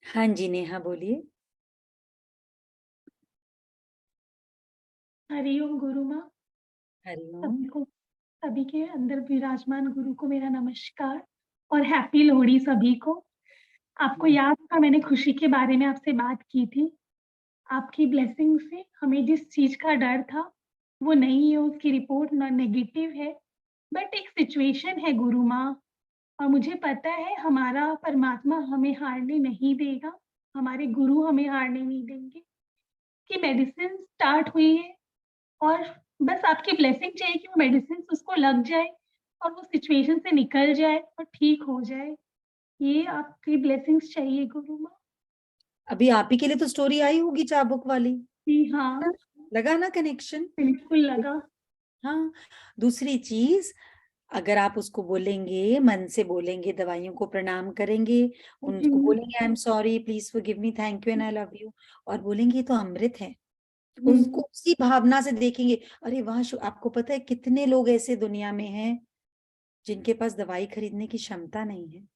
हाँ जी नेहा बोलिए। हरिओम गुरु माँ। हरिओम। सभी को, सभी के अंदर विराजमान गुरु को मेरा नमस्कार और हैप्पी लोहड़ी सभी को। आपको याद था मैंने खुशी के बारे में आपसे बात की थी। आपकी ब्लेसिंग से हमें जिस चीज का डर था वो नहीं है, उसकी रिपोर्ट ना नेगेटिव है, बट एक सिचुएशन है गुरु माँ। और मुझे पता है हमारा परमात्मा हमें हारने नहीं देगा, हमारे गुरु हमें हारने नहीं देंगे। कि मेडिसिन स्टार्ट हुई है और बस आपकी ब्लेसिंग चाहिए कि वो मेडिसिन उसको लग जाए और वो सिचुएशन से निकल जाए और ठीक हो जाए। ये आपकी ब्लेसिंग्स चाहिए गुरु माँ। अभी आप ही के लिए तो स्टोरी आई होगी चाबुक वाली, जी हाँ, लगा ना कनेक्शन। बिल्कुल लगा। हाँ, दूसरी चीज, अगर आप उसको बोलेंगे, मन से बोलेंगे, दवाइयों को प्रणाम करेंगे, जी उनको बोलेंगे I am sorry, please forgive me, thank you and I love you, और बोलेंगे ये तो अमृत है, उसको उसी भावना से देखेंगे। अरे वाह, आपको पता है कितने लोग ऐसे दुनिया में हैं जिनके पास दवाई खरीदने की क्षमता नहीं है। जी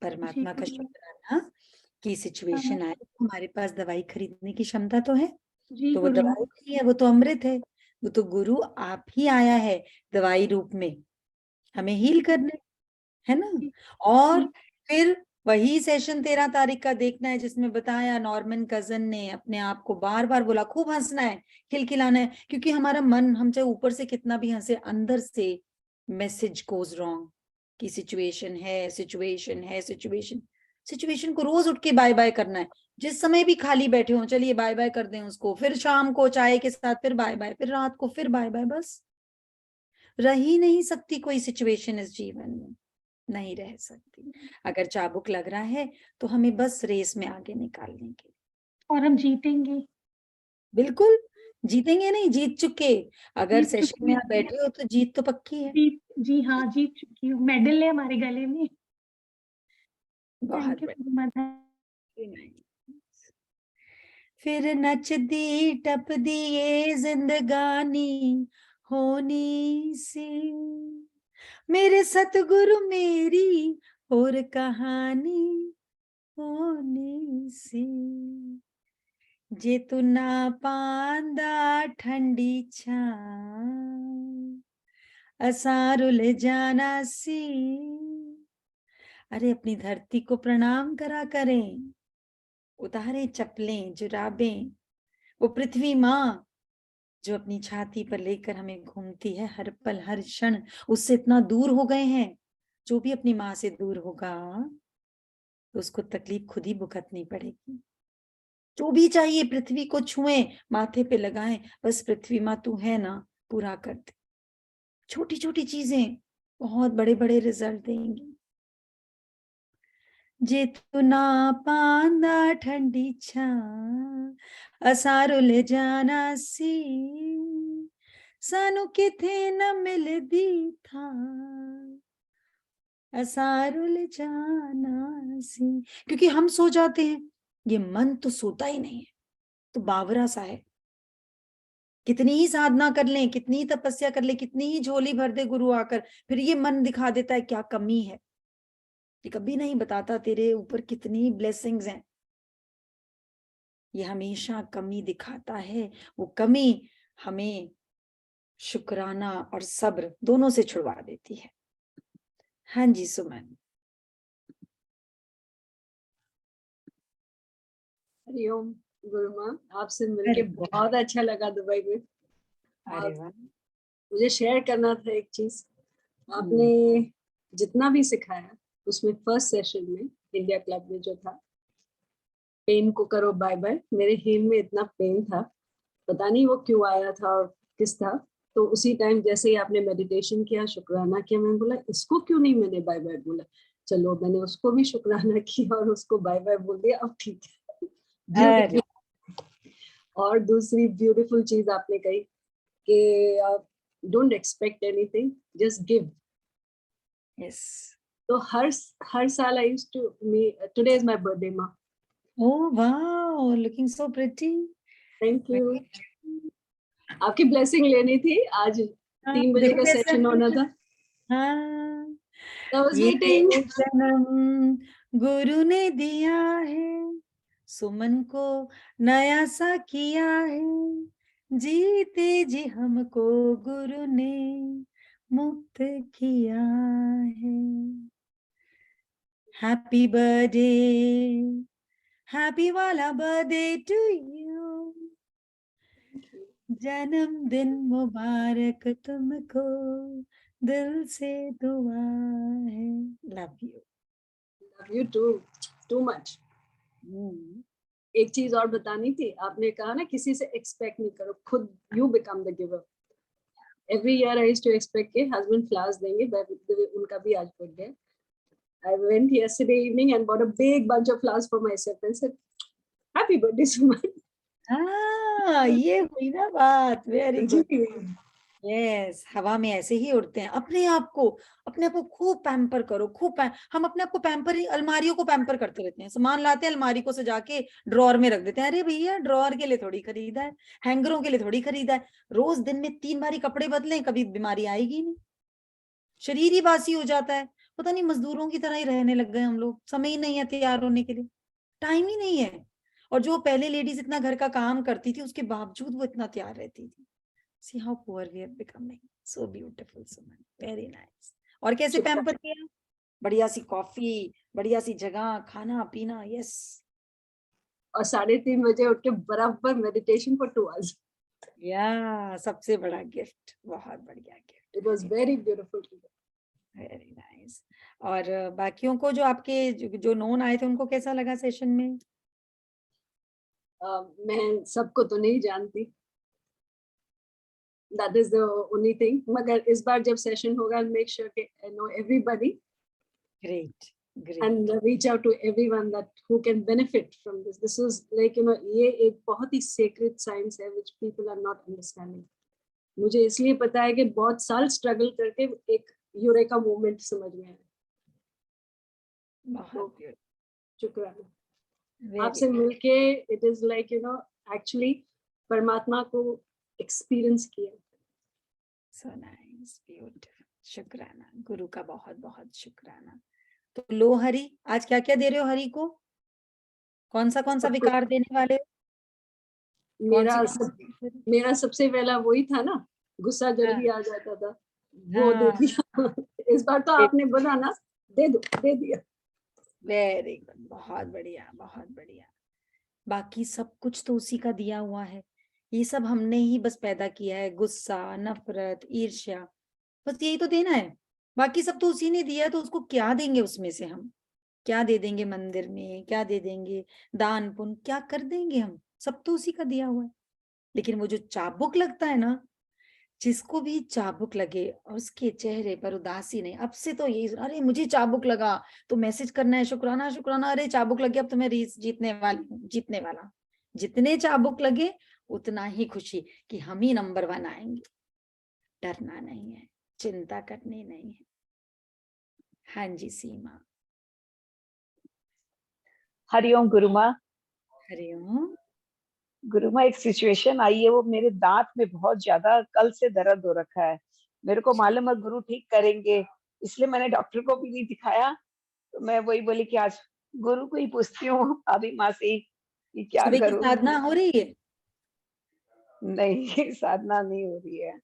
परमात्मा का गुरु माँ। शुक्राना कि हाँ, सिचुएशन आए तो हमारे पास दवाई खरीदने की क्षमता तो है। जी तो वो गुरु दवाई माँ। नहीं है, वो तो अमृत है, वो तो गुरु आप ही आया है दवाई रूप में हमें हील करने, है ना। जी और जी फिर वही सेशन 13 तारीख का देखना है जिसमें बताया नॉर्मन कजन ने अपने आप को बार बार बोला खूब हंसना है, खिलखिलाना है, क्योंकि हमारा मन, हम चाहे ऊपर से कितना भी हंसे, अंदर से मैसेज गोज रॉन्ग कि सिचुएशन है, सिचुएशन है, सिचुएशन। सिचुएशन को रोज उठ के बाय बाय करना है। जिस समय भी खाली बैठे हो चलिए बाय बाय कर दें उसको, फिर शाम को चाय के साथ फिर बाय बाय, फिर रात को फिर बाय बाय। बस रह ही नहीं सकती कोई सिचुएशन इस जीवन में, नहीं रह सकती। अगर चाबुक लग रहा है तो हमें बस रेस में आगे निकालने के, और हम जीतेंगे। बिल्कुल जीतेंगे, नहीं जीत चुके। अगर जीत सेशन चुके में आप बैठे हो तो जीत तो पक्की है। जी हाँ, जीत चुकी हूँ। मेडल है हमारे गले में। बहुत थैंक यू सो मच। बढ़िया। फिर नचदी टपदी ये जिंदगानी होनी सी, मेरे सतगुरु मेरी और कहानी होनी सी, जे तू ना पांदा ठंडी छां असां रुल जाना सी। अरे अपनी धरती को प्रणाम करा करें, उतारे चप्पलें जुराबें, वो पृथ्वी माँ जो अपनी छाती पर लेकर हमें घूमती है हर पल हर क्षण, उससे इतना दूर हो गए हैं। जो भी अपनी माँ से दूर होगा तो उसको तकलीफ खुद ही भुगतनी पड़ेगी। जो भी चाहिए पृथ्वी को छुएं, माथे पे लगाएं, बस पृथ्वी माँ तू है ना, पूरा कर दे। छोटी छोटी चीजें बहुत बड़े बड़े रिजल्ट देंगी। जे तू ना पांदा ठंडी छां असां रुल जाना सी, सानू किथे न मिलदी था असां रुल जाना सी। क्योंकि हम सो जाते हैं, ये मन तो सोता ही नहीं है, तो बावरा सा है। कितनी ही साधना कर लें, कितनी ही तपस्या कर लें, कितनी ही झोली भर दे गुरु आकर, फिर ये मन दिखा देता है क्या कमी है। ये कभी नहीं बताता तेरे ऊपर कितनी ब्लेसिंग्स हैं, ये हमेशा कमी दिखाता है। वो कमी हमें शुक्राना और सब्र दोनों से छुड़वा देती है। हाँ जी सुमन। हरिओम गुरु माँ, आपसे मिलके बहुत अच्छा लगा दुबई में। अरे वाह। मुझे शेयर करना था एक चीज। आपने जितना भी सिखाया उसमें फर्स्ट सेशन में इंडिया क्लब में जो था, पेन को करो बाय बाय, मेरे हील में इतना पेन था, पता नहीं वो क्यों आया था और किस था। तो उसी टाइम जैसे ही आपने मेडिटेशन किया, शुक्राना किया, मैंने बोला इसको क्यों नहीं मैंने बाय बाय बोला। चलो मैंने उसको भी शुक्राना किया और उसको बाय बाय बोल दिया, अब ठीक है। अरे और दूसरी ब्यूटीफुल चीज आपने कही कि don't expect anything, just give. Yes. तो हर साल I used to me, today is my birthday माँ। Oh wow, looking so pretty. Thank you. आपकी ब्लेसिंग लेनी थी, आज 3 बजे देखो का कैसे। सेशन होना था। हाँ, I was ये waiting. जन्म गुरु ने दिया है, सुमन को नया सा किया है, जीते जी हमको गुरु ने मुक्त किया है। हैप्पी बर्थडे, हैप्पी वाला बर्थडे टू यू, जन्मदिन मुबारक तुमको, दिल से दुआ है। Love you. Love you too, too much. एक चीज और बतानी थी, आपने कहा ना किसी से एक्सपेक्ट नहीं करो, खुद you become the giver. Every year I used to expect के हस्बैंड फ्लावर्स देंगे, उनका भी आज बर्थडे है। I went yesterday evening and bought a big bunch of flowers for myself and said, "Happy birthday, Suman." हाँ, ये हुई ना बात, वेरी गुड। जी। यस, हवा में ऐसे ही उड़ते हैं। अपने आप को खूब पैम्पर करो, हम अपने आप को पैम्पर ही, अलमारियों को पैम्पर करते रहते हैं। सामान लाते हैं, अलमारी को सजा के ड्रॉर में रख देते हैं। अरे भैया, ड्रॉर के लिए थोड़ी खरीदा है, हैंगरों के लिए थोड़ी खरीदा है। रोज दिन में 3 बारी कपड़े बदलें, कभी बीमारी आएगी नहीं, शरीर ही बासी हो जाता है। पता नहीं मजदूरों की तरह ही रहने लग गए हम लोग, समय ही नहीं है तैयार होने के लिए, टाइम ही नहीं है। और जो पहले लेडीज इतना घर का काम करती थी, उसके बावजूद वो इतना तैयार रहती थी। See how poor we are becoming. So beautiful, Suman. Very nice. और कैसे पैम्पर किया? बढ़िया सी कॉफी, बढ़िया सी जगह, खाना पीना। यस। और 3:30 बजे उठ के बराबर मेडिटेशन फॉर 2 hours. या सबसे बड़ा गिफ्ट, बहुत बढ़िया gift. It was very beautiful. Very nice. और बाकियों को जो आपके जो नोन आए थे उनको कैसा लगा सेशन में? मैं सबको तो नहीं जानती, that is the only thing, मगर इस बार जब सेशन होगा मेक श्योर कि I know everybody great, great. and reach out to everyone that who can benefit from this. This is like, you know, ये एक बहुत ही sacred science है which people are not understanding. मुझे इसलिए पता है कि बहुत साल स्ट्रगल करके एक यूरेका मूवमेंट समझ में आया। बहुत beautiful, शुक्राना very आपसे good. मिलके, it is like you know actually परमात्मा को एक्सपीरियंस किया। So nice, beautiful. शुक्राना, गुरु का बहुत बहुत शुक्राना। तो लो हरि, आज क्या क्या दे रहे हो हरि को? कौन सा सब कुछ। विकार देने वाले हो? कौन सी मेरा सबसे पहला वही था ना, गुस्सा जल्दी आ जाता था, वो दे दिया। इस बार तो आपने बोला ना, दे दिया। वेरी गुड, बहुत बढ़िया, बहुत बढ़िया। बाकी सब कुछ तो उसी का दिया हुआ है, ये सब हमने ही बस पैदा किया है, गुस्सा, नफरत, ईर्ष्या, बस यही तो देना है। बाकी सब तो उसी ने दिया है, तो उसको क्या देंगे? उसमें से हम क्या दे देंगे? मंदिर में क्या दे देंगे? दान पुण्य क्या कर देंगे हम? सब तो उसी का दिया हुआ है। लेकिन वो जो चाबुक लगता है ना, जिसको भी चाबुक लगे और उसके चेहरे पर उदासी नहीं, अब से तो यही, अरे मुझे चाबुक लगा तो मैसेज करना है, शुक्राना शुक्राना, अरे चाबुक लग गया, अब तो मैं रेस जीतने वाला। जितने चाबुक लगे उतना ही खुशी कि हम ही नंबर 1 आएंगे। डरना नहीं है, चिंता करनी नहीं है। हाँ जी सीमा। हरिओम गुरुमा। हरिओम। गुरुमा, एक सिचुएशन आई है, वो मेरे दांत में बहुत ज्यादा कल से दर्द हो रखा है। मेरे को मालूम है गुरु ठीक करेंगे, इसलिए मैंने डॉक्टर को भी नहीं दिखाया। तो मैं वही बोली कि आज गुरु को ही पूछती हूँ अभी माँ से ही कि क्या सुबह की करूँ। साधना हो रही है? नहीं, साधना नहीं हो रही है।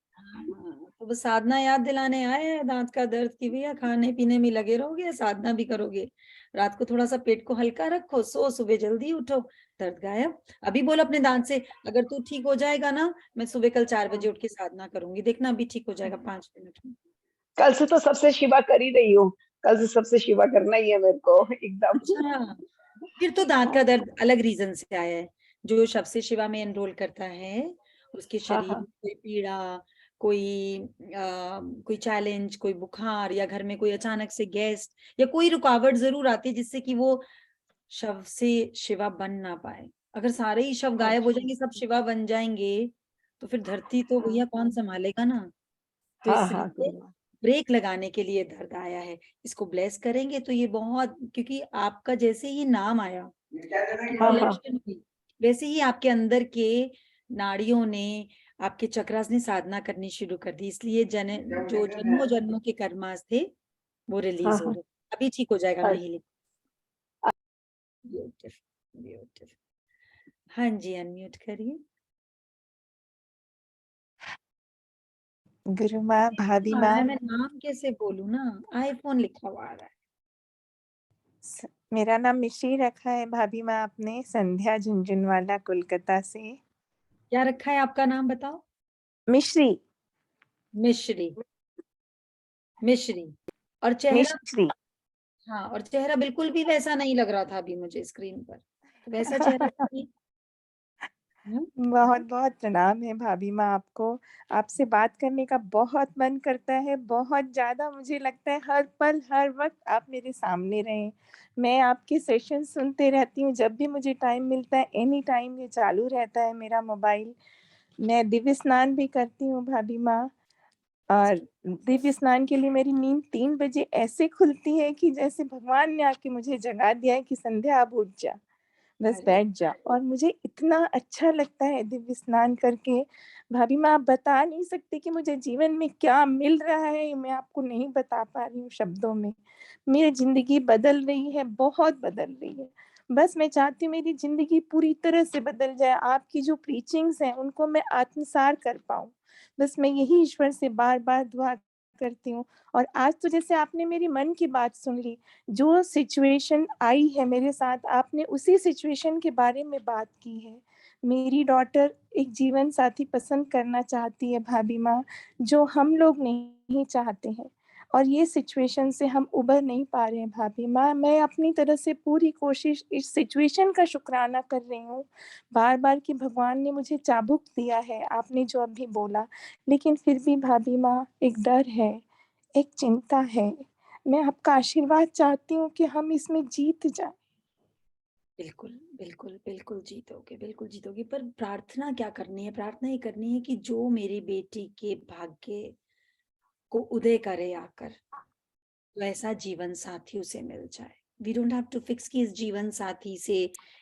तो बस साधना याद दिलाने आए हैं दांत का दर्द की, भैया खाने पीने में लगे रहोगे, साधना भी करोगे। रात को थोड़ा सा पेट को हल्का रखो, सो सुबह जल्दी उठो, दर्द गायब। अभी बोल अपने दांत से, अगर तू ठीक हो जाएगा ना, मैं सुबह कल 4 बजे उठ के साधना करूंगी, देखना अभी ठीक हो जाएगा 5 मिनट में। कल से तो सबसे शिवा कर ही रही हूँ, कल से सबसे शिवा करना ही है मेरे को एकदम। अच्छा, फिर तो दांत का दर्द अलग रीजन से आया है। जो शब से शिवा में एनरोल करता है, उसके शरीर में कोई पीड़ा, कोई चैलेंज, कोई बुखार, या घर में कोई अचानक से गेस्ट या कोई रुकावट जरूर आती है जिससे कि वो शव से शिवा बन ना पाए। अगर सारे ही शव गायब हो जाएंगे, सब शिवा बन जाएंगे, तो फिर धरती तो भैया कौन संभालेगा ना। तो हाँ हाँ इसलिए गुरुमा। ब्रेक लगाने के लिए दर्द आया है। इसको ब्लेस करेंगे तो ये बहुत, क्योंकि आपका जैसे ही नाम आया, हाँ हाँ सिलेक्शन हुई, वैसे ही आपके अंदर के नाड़ियों ने, आपके चक्रास ने साधना करनी शुरू कर दी। इसलिए जो जन्मों जन्मों के कर्मास थे वो रिलीज हो हाँ रहे। अभी ठीक हो जाएगा, हाँ। मैं हीलिंग। Beautiful, beautiful. हाँ जी, अनम्यूट करिए। गुरु माँ, भाभी माँ, मैं नाम कैसे बोलूं ना, आईफोन लिखा हुआ आ रहा है। मेरा नाम मिश्री रखा है भाभी माँ आपने, संध्या झुंझुनवाला कोलकाता से। क्या रखा है आपका नाम बताओ? मिश्री। मिश्री। मिश्री। और चेहरा? मिश्री। हाँ, और चेहरा बिल्कुल भी वैसा नहीं लग रहा था अभी मुझे स्क्रीन पर, तो वैसा चेहरा नहीं। बहुत बहुत प्रणाम है भाभी माँ आपको। आपसे बात करने का बहुत मन करता है, बहुत ज्यादा। मुझे लगता है हर पल हर वक्त आप मेरे सामने रहें। मैं आपके सेशन सुनते रहती हूँ, जब भी मुझे टाइम मिलता है, एनी टाइम ये चालू रहता है मेरा मोबाइल। मैं दिव्य स्नान भी करती हूँ भाभी माँ, और दिव्य स्नान के लिए मेरी नींद 3 बजे ऐसे खुलती है कि जैसे भगवान ने आके मुझे जगा दिया है कि संध्या अब उठ जा, बस बैठ जा। और मुझे इतना अच्छा लगता है दिव्य स्नान करके भाभी माँ, आप बता नहीं सकते कि मुझे जीवन में क्या मिल रहा है। मैं आपको नहीं बता पा रही हूँ शब्दों में। मेरी जिंदगी बदल रही है, बहुत बदल रही है। बस मैं चाहती हूँ मेरी जिंदगी पूरी तरह से बदल जाए, आपकी जो प्रीचिंग्स हैं उनको मैं आत्मसार कर पाऊँ। बस मैं यही ईश्वर से बार बार दुआ करती हूँ। और आज तो जैसे आपने मेरी मन की बात सुन ली, जो सिचुएशन आई है मेरे साथ, आपने उसी सिचुएशन के बारे में बात की है। मेरी डॉटर एक जीवन साथी पसंद करना चाहती है भाभी माँ, जो हम लोग नहीं चाहते हैं। और ये सिचुएशन से हम उबर नहीं पा रहे हैं भाभी माँ। मैं अपनी तरफ से पूरी कोशिश इस सिचुएशन का शुक्राना कर रही हूँ बार बार कि भगवान ने मुझे चाबुक दिया है, आपने जो अभी बोला, लेकिन फिर भी भाभी माँ एक डर है, एक चिंता है। मैं आपका आशीर्वाद चाहती हूँ कि हम इसमें जीत जाएं। बिल्कुल, बिल्कुल, बिल्कुल जीतोगे, बिल्कुल जीतोगे। पर प्रार्थना क्या करनी है? प्रार्थना ये करनी है कि जो मेरी बेटी के भाग्य को उदय करे आकर, वैसा जीवन साथी उसे मिल जाए। We don't have to fix कि इस जीवन साथी से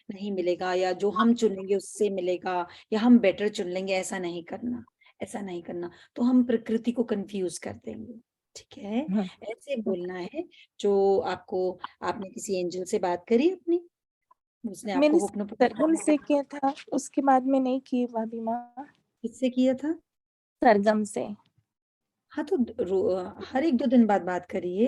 नहीं मिलेगा या जो हम चुनेंगे उससे मिलेगा या हम बेटर चुन लेंगे, ऐसा नहीं करना, ऐसा नहीं करना। तो हम प्रकृति को कंफ्यूज कर देंगे, ठीक है? ऐसे बोलना है जो आपको, आपने किसी एंजल से बात करी अपनी? उसने आपको मैंने हुक्म सरगम से किया था, उसके बाद में नहीं किए भाभी माँ। किससे किया था? सरगम से। हाँ, तो हर 1-2 दिन बाद बात करिए,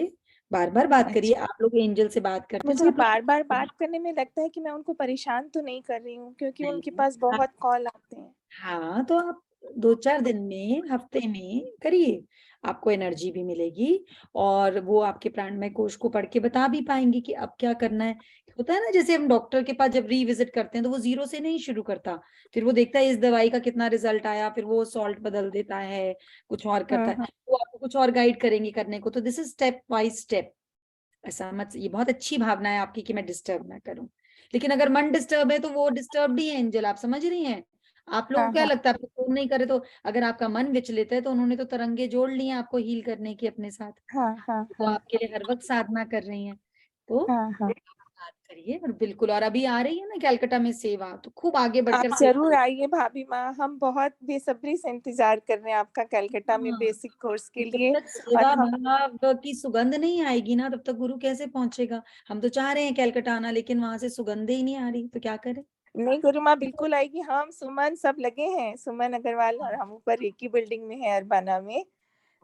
बार-बार बात करिए। अच्छा, आप लोग एंजल से बात करते हैं तो मुझे आप बार बार लोग, बात करने में लगता है कि मैं उनको परेशान तो नहीं कर रही हूँ, क्योंकि उनके नहीं, पास आप, बहुत कॉल आते हैं। हाँ, तो आप 2-4 दिन में, हफ्ते में करिए, आपको एनर्जी भी मिलेगी और वो आपके प्राणमय कोश को पढ़ के बता भी पाएंगे कि अब क्या करना है। होता है ना, जैसे हम डॉक्टर के पास जब रिविजिट करते हैं तो वो 0 से नहीं शुरू करता, फिर वो देखता है इस दवाई का कितना रिजल्ट आया, फिर वो सॉल्ट बदल देता है, कुछ और करता है, हाँ वो आपको कुछ और गाइड करेंगे करने को। तो this is step by step. ऐसा मत, ये बहुत अच्छी भावना है आपकी कि मैं डिस्टर्ब ना करूं, लेकिन अगर मन डिस्टर्ब है तो वो डिस्टर्ब ही है एंजल, आप समझ रही हैं? आप लोगों हाँ को क्या हाँ लगता है, आपको फोन नहीं करे तो अगर आपका मन विचलित है तो उन्होंने तो तरंगे जोड़ ली हैं आपको हील करने की अपने साथ, हाँ हाँ तो हाँ आपके लिए हर वक्त साधना कर रही हैं। तो हाँ हाँ। बात करिए और बिल्कुल, और अभी आ रही है ना कलकत्ता में सेवा, तो खूब आगे आप बढ़कर सेवा। जरूर आइए भाभी माँ, हम बहुत बेसब्री से इंतजार कर रहे हैं आपका कलकत्ता में हाँ, बेसिक कोर्स के जब लिए। तक और सेवा हम, भाव की सुगंध नहीं आएगी ना, तब तक गुरु कैसे पहुंचेगा? हम तो चाह रहे हैं कलकत्ता आना, लेकिन वहां से सुगंध ही नहीं आ रही, तो क्या करें? नहीं गुरु माँ बिल्कुल आएगी, हम सुमन सब लगे हैं, सुमन अग्रवाल और हम ऊपर एक ही बिल्डिंग में है अरबाना में।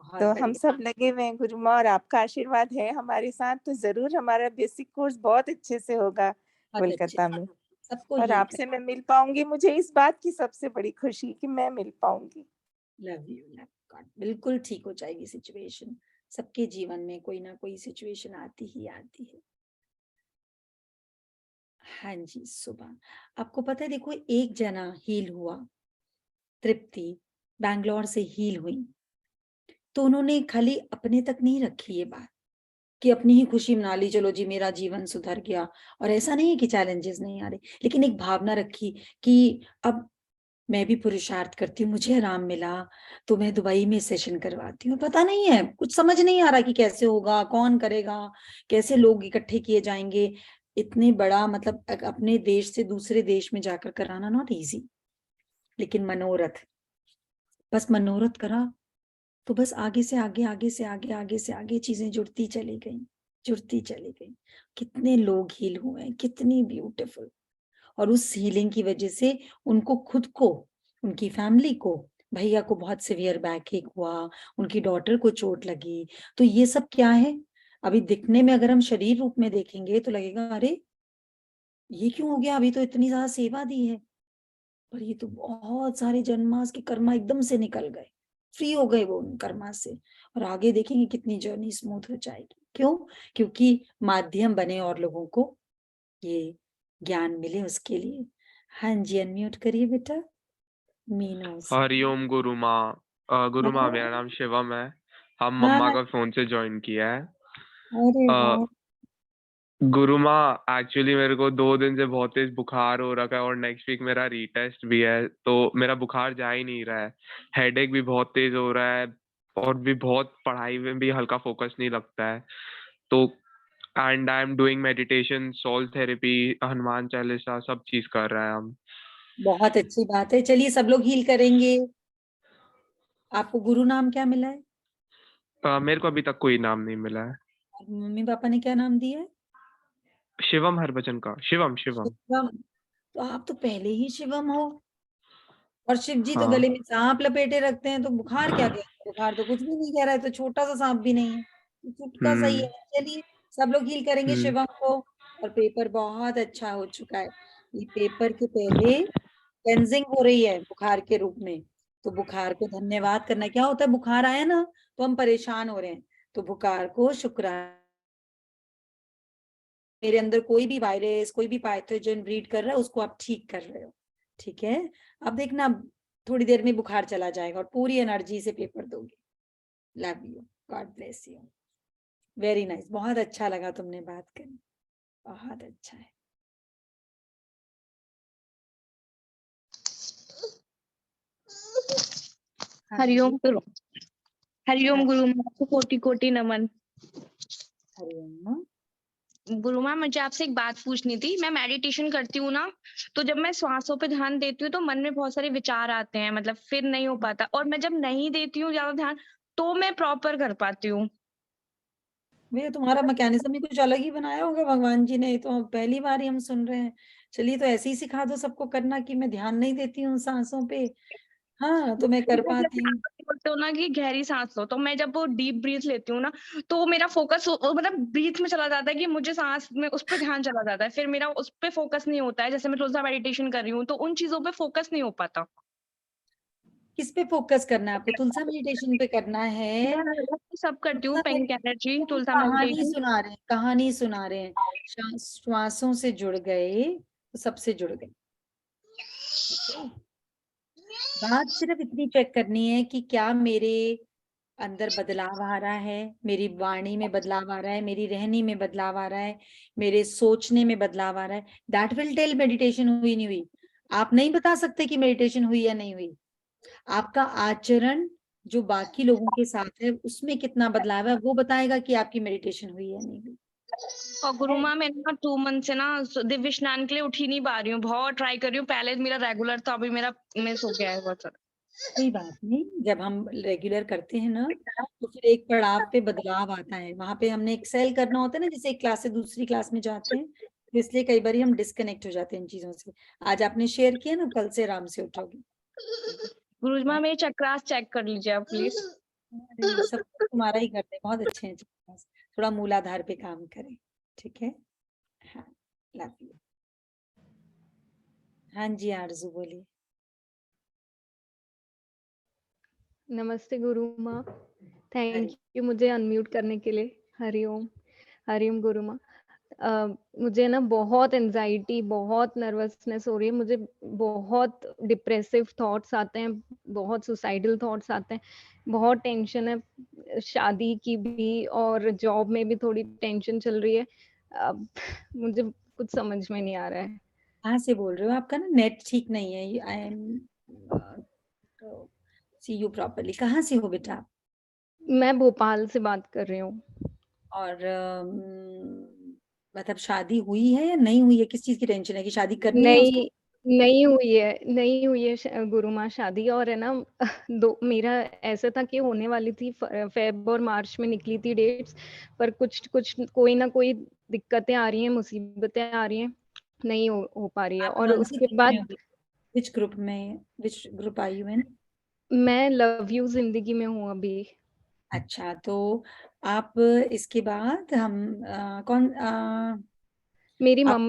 बहुत तो हम बढ़िया, सब लगे हुए हैं गुरु माँ, और आपका आशीर्वाद है हमारे साथ, तो जरूर हमारा बेसिक कोर्स बहुत अच्छे से होगा बहुत अच्छे कोलकाता से में। सबको और हील आपसे मैं मिल पाऊंगी, मुझे इस बात की सबसे बड़ी खुशी कि मैं मिल पाऊंगी। Love you, love God. बिल्कुल ठीक हो जाएगी सिचुएशन, सबके जीवन में कोई ना कोई सिचुएशन आती ही आती है। हाँ जी, सुबह आपको पता है, देखो एक जना हील हुआ, तृप्ति बैंगलोर से हील हुई, तो उन्होंने खाली अपने तक नहीं रखी ये बात कि अपनी ही खुशी मना ली, चलो जी मेरा जीवन सुधर गया, और ऐसा नहीं है कि चैलेंजेस नहीं आ रहे, लेकिन एक भावना रखी कि अब मैं भी पुरुषार्थ करती हूँ, मुझे आराम मिला तो मैं दुबई में सेशन करवाती हूँ। पता नहीं है, कुछ समझ नहीं आ रहा कि कैसे होगा, कौन करेगा, कैसे लोग इकट्ठे किए जाएंगे, इतने बड़ा मतलब अपने देश से दूसरे देश में जाकर कराना नॉट इजी, लेकिन मनोरथ, बस मनोरथ करा तो बस आगे से आगे, आगे से आगे, आगे से आगे चीजें जुड़ती चली गई, जुड़ती चली गई। कितने लोग हील हुए हैं, कितनी ब्यूटीफुल। और उस हीलिंग की वजह से उनको खुद को, उनकी फैमिली को, भैया को बहुत सीवियर बैक एक हुआ, उनकी डॉटर को चोट लगी, तो ये सब क्या है? अभी दिखने में अगर हम शरीर रूप में देखेंगे तो लगेगा अरे ये क्यों हो गया, अभी तो इतनी ज्यादा सेवा दी है, पर ये तो बहुत सारे जन्मास के कर्मा एकदम से निकल गए, फ्री हो गए वो उन कर्मा से, और आगे देखेंगे कितनी जर्नी स्मूथ हो जाएगी। क्यों? क्योंकि माध्यम बने और लोगों को ये ज्ञान मिले उसके लिए। हाँ जी, अनम्यूट करिए बेटा। मीनूस। हरिओम गुरु माँ। गुरु माँ, मेरा हाँ, नाम शिवम है। हम मम्मा हाँ, का फोन से ज्वाइन किया है। अरे अ, वाह, गुरु माँ, एक्चुअली मेरे को 2 दिन से बहुत तेज बुखार हो रखा है और नेक्स्ट वीक मेरा रीटेस्ट भी है, तो मेरा बुखार जा ही नहीं रहा है। हेडेक भी बहुत तेज हो रहा है और भी बहुत पढ़ाई में भी हल्का फोकस नहीं लगता है। तो and I am doing meditation, soul therapy, Hanuman Chalisa, सब चीज कर रहे हैं हम। बहुत अच्छी बात है। चलिए सब लोग हील करेंगे। आपको गुरु नाम क्या मिला है? मेरे को अभी तक कोई नाम नहीं मिला है। और मम्मी पापा ने क्या नाम दिया है? शिवम हरभजन का, शिवम शिवम। शिवम। तो आप तो पहले ही शिवम हो, और शिव जी तो हाँ। गले में सांप लपेटे रखते हैं, तो बुखार क्या कह रहा है? बुखार तो कुछ भी नहीं कह रहा है, तो छोटा सा सांप भी नहीं है, तो चुटका सही हम्म। है। चलिए सब लोग हील करेंगे हम्म। शिवम को। और पेपर बहुत अच्छा हो चुका है, ये पेपर के पहले क्लेंजिंग हो रही है बुखार के रूप में, तो बुखार को धन्यवाद करना है। क्या होता है, बुखार आया ना तो हम परेशान हो रहे हैं, तो बुखार को शुक्राना, मेरे अंदर कोई भी वायरस, कोई भी पैथोजन ब्रीड कर रहा है, उसको आप ठीक कर रहे हो। ठीक है, अब देखना थोड़ी देर में बुखार चला जाएगा और पूरी एनर्जी से पेपर दोगे। Love you, God bless you. Very nice, बहुत अच्छा लगा तुमने बात करनी, बहुत अच्छा है। हाँ हरिओम जी, गुरु, हरिओम गुरु माँ को कोटि कोटि नमन। हरिओम। गुरु माँ, मुझे आपसे एक बात पूछनी थी। मैं मेडिटेशन करती हूँ ना, तो जब मैं श्वासों पे ध्यान देती हूँ तो मन में बहुत सारे विचार आते हैं, मतलब फिर नहीं हो पाता, और मैं जब नहीं देती हूँ ज्यादा ध्यान तो मैं प्रॉपर कर पाती हूँ। भैया तुम्हारा मैकेनिज्म ही कुछ अलग ही बनाया होगा भगवान जी ने, तो पहली बार ही हम सुन रहे हैं। चलिए, तो ऐसे ही सिखा दो सबको करना कि मैं ध्यान नहीं देती हूँ सांसों पे, हाँ तो मैं कर पाती हूँ। बोलते हो ना कि गहरी सांस लो, तो मैं जब वो डीप ब्रीथ लेती हूँ ना, तो मेरा फोकस मतलब ब्रीथ में चला जाता है कि मुझे सांस में उस पर ध्यान चला जाता है, फिर मेरा उस पर फोकस नहीं होता है। जैसे मैं रोजा मेडिटेशन कर रही हूँ तो उन चीजों पे फोकस नहीं हो पाता। किस पे फोकस करना है आपको? तुलसा मेडिटेशन पे करना है? मैं सब करती हूँ, तुलसा पिंक एनर्जी, मेडिटेशन तुलसा कहानी मेडिटेशन। सुना रहे हैं, कहानी सुना रहे हैं। श्वासों से जुड़ गए तो सबसे जुड़ गए। ठीक है, बात सिर्फ इतनी चेक करनी है कि क्या मेरे अंदर बदलाव आ रहा है, मेरी वाणी में बदलाव आ रहा है, मेरी रहनी में बदलाव आ रहा है, मेरे सोचने में बदलाव आ रहा है। दैट विल टेल मेडिटेशन हुई नहीं हुई। आप नहीं बता सकते कि मेडिटेशन हुई या नहीं हुई। आपका आचरण जो बाकी लोगों के साथ है उसमें कितना बदलाव है, वो बताएगा कि आपकी मेडिटेशन हुई या नहीं हुई। और गुरु माँ, मैं ना 2 मंथ से ना दिव्य स्नान के लिए उठ ही नहीं पा रही हूँ, बहुत ट्राई कर रही हूँ। पहले मेरा रेगुलर था, अभी मेरा मिस हो गया है बहुत सारा। कोई बात नहीं, जब हम रेगुलर करते हैं ना तो फिर एक पड़ाव पे बदलाव आता है, वहां पे हमने एक्सेल करना होता है ना, जैसे एक क्लास से दूसरी क्लास में जाते हैं, तो इसलिए कई बार हम डिस्कनेक्ट हो जाते हैं इन चीजों से। आज आपने शेयर किया ना, कल से आराम से उठोगे। गुरु माँ, मेरे चक्रास चेक कर लीजिए आप प्लीज। अरे सब तुम्हारा ही करते हैं, बहुत अच्छे हैं चक्रास। थोड़ा मूलाधार पे काम करें, ठीक है। हाँ, लव यू। हाँ जी आरजू बोलिए। नमस्ते गुरु माँ, थैंक हरि यू मुझे अनम्यूट करने के लिए। हरिओम, हरिओम गुरु माँ। मुझे ना बहुत एंजाइटी, बहुत नर्वसनेस हो रही है, मुझे बहुत डिप्रेसिव थॉट्स आते हैं, बहुत सुसाइडल थॉट्स आते हैं, बहुत टेंशन है, शादी की भी और जॉब में भी थोड़ी टेंशन चल रही है। अब मुझे कुछ समझ में नहीं आ रहा है। कहाँ से बोल रहे हो? आपका ना नेट ठीक नहीं है। I am see you properly. कहाँ से हो बेटा आप? मैं भोपाल से बात कर रही हूँ। और मतलब शादी हुई है या नहीं हुई है? किस चीज की टेंशन है, कि शादी करनी है उसको? नहीं, नहीं हुई है गुरु माँ शादी। और है ना दो मेरा ऐसा था कि होने वाली थी, फेब और मार्च में निकली थी डेट्स, पर कुछ कुछ कोई ना कोई दिक्कतें आ रही हैं, मुसीबतें आ रही हैं, नहीं हो पा रही है। आप और कौन से उसके ग्रुप में बाद हो? विच ग्रुप में, which group are you in? मैं लव यू जिंदगी में हूँ अभी। अच्छा, तो आप इसके बाद हम कौन मेरी आप,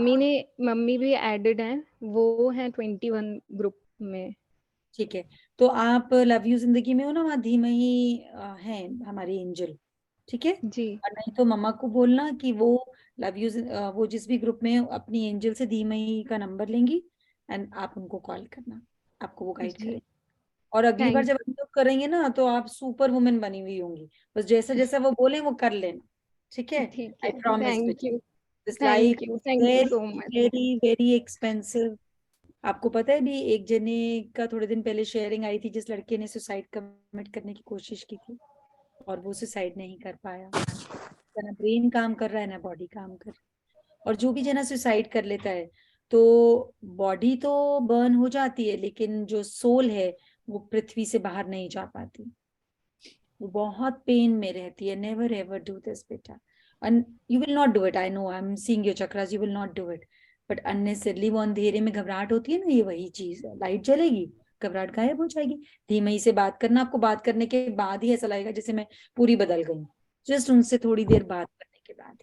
मम्मी भी एडेड हैं, वो हैं 21 ग्रुप में। ठीक है, तो आप लव यू जिंदगी में हो ना, वहाँ धीमही है हमारी एंजल, ठीक है। जी और नहीं तो मम्मा को बोलना कि वो लव यू, वो जिस भी ग्रुप में है, अपनी एंजल से धीमही का नंबर लेंगी, एंड आप उनको कॉल करना, आपको वो गाइड जी, करें। और अगली बार थैंक जब हम लोग करेंगे ना, तो आप सुपर वुमेन बनी हुई होंगी, बस जैसा जैसा वो बोले वो कर लेना, ठीक है। ठीक आई है, प्रॉमिस बेटा। This life thank you very so much. Very very expensive. आपको पता है भी, एक जने का थोड़े दिन पहले शेयरिंग आई थी, जिस लड़के ने सुसाइड कमिट करने की कोशिश की थी और वो सुसाइड नहीं कर पाया। ना ब्रेन काम कर रहा है, ना बॉडी काम कर रहा है। और जो भी जना सुसाइड कर लेता है, तो बॉडी तो बर्न हो जाती है, लेकिन जो सोल है वो पृथ्वी से बाहर नहीं जा पाती, वो बहुत पेन में रहती है। नेवर एवर डू दिस बेटा, and you will not do it. I know, I am seeing your chakras, you will not do it, but unnecessarily वो अंधेरे में घबराहट होती है ना, ये वही चीज है। लाइट जलेगी, घबराहट गायब हो जाएगी। धीमई से बात करना, आपको बात करने के बाद ही ऐसा लगेगा जैसे मैं पूरी बदल गई, जस्ट उनसे थोड़ी देर बात करने के बाद,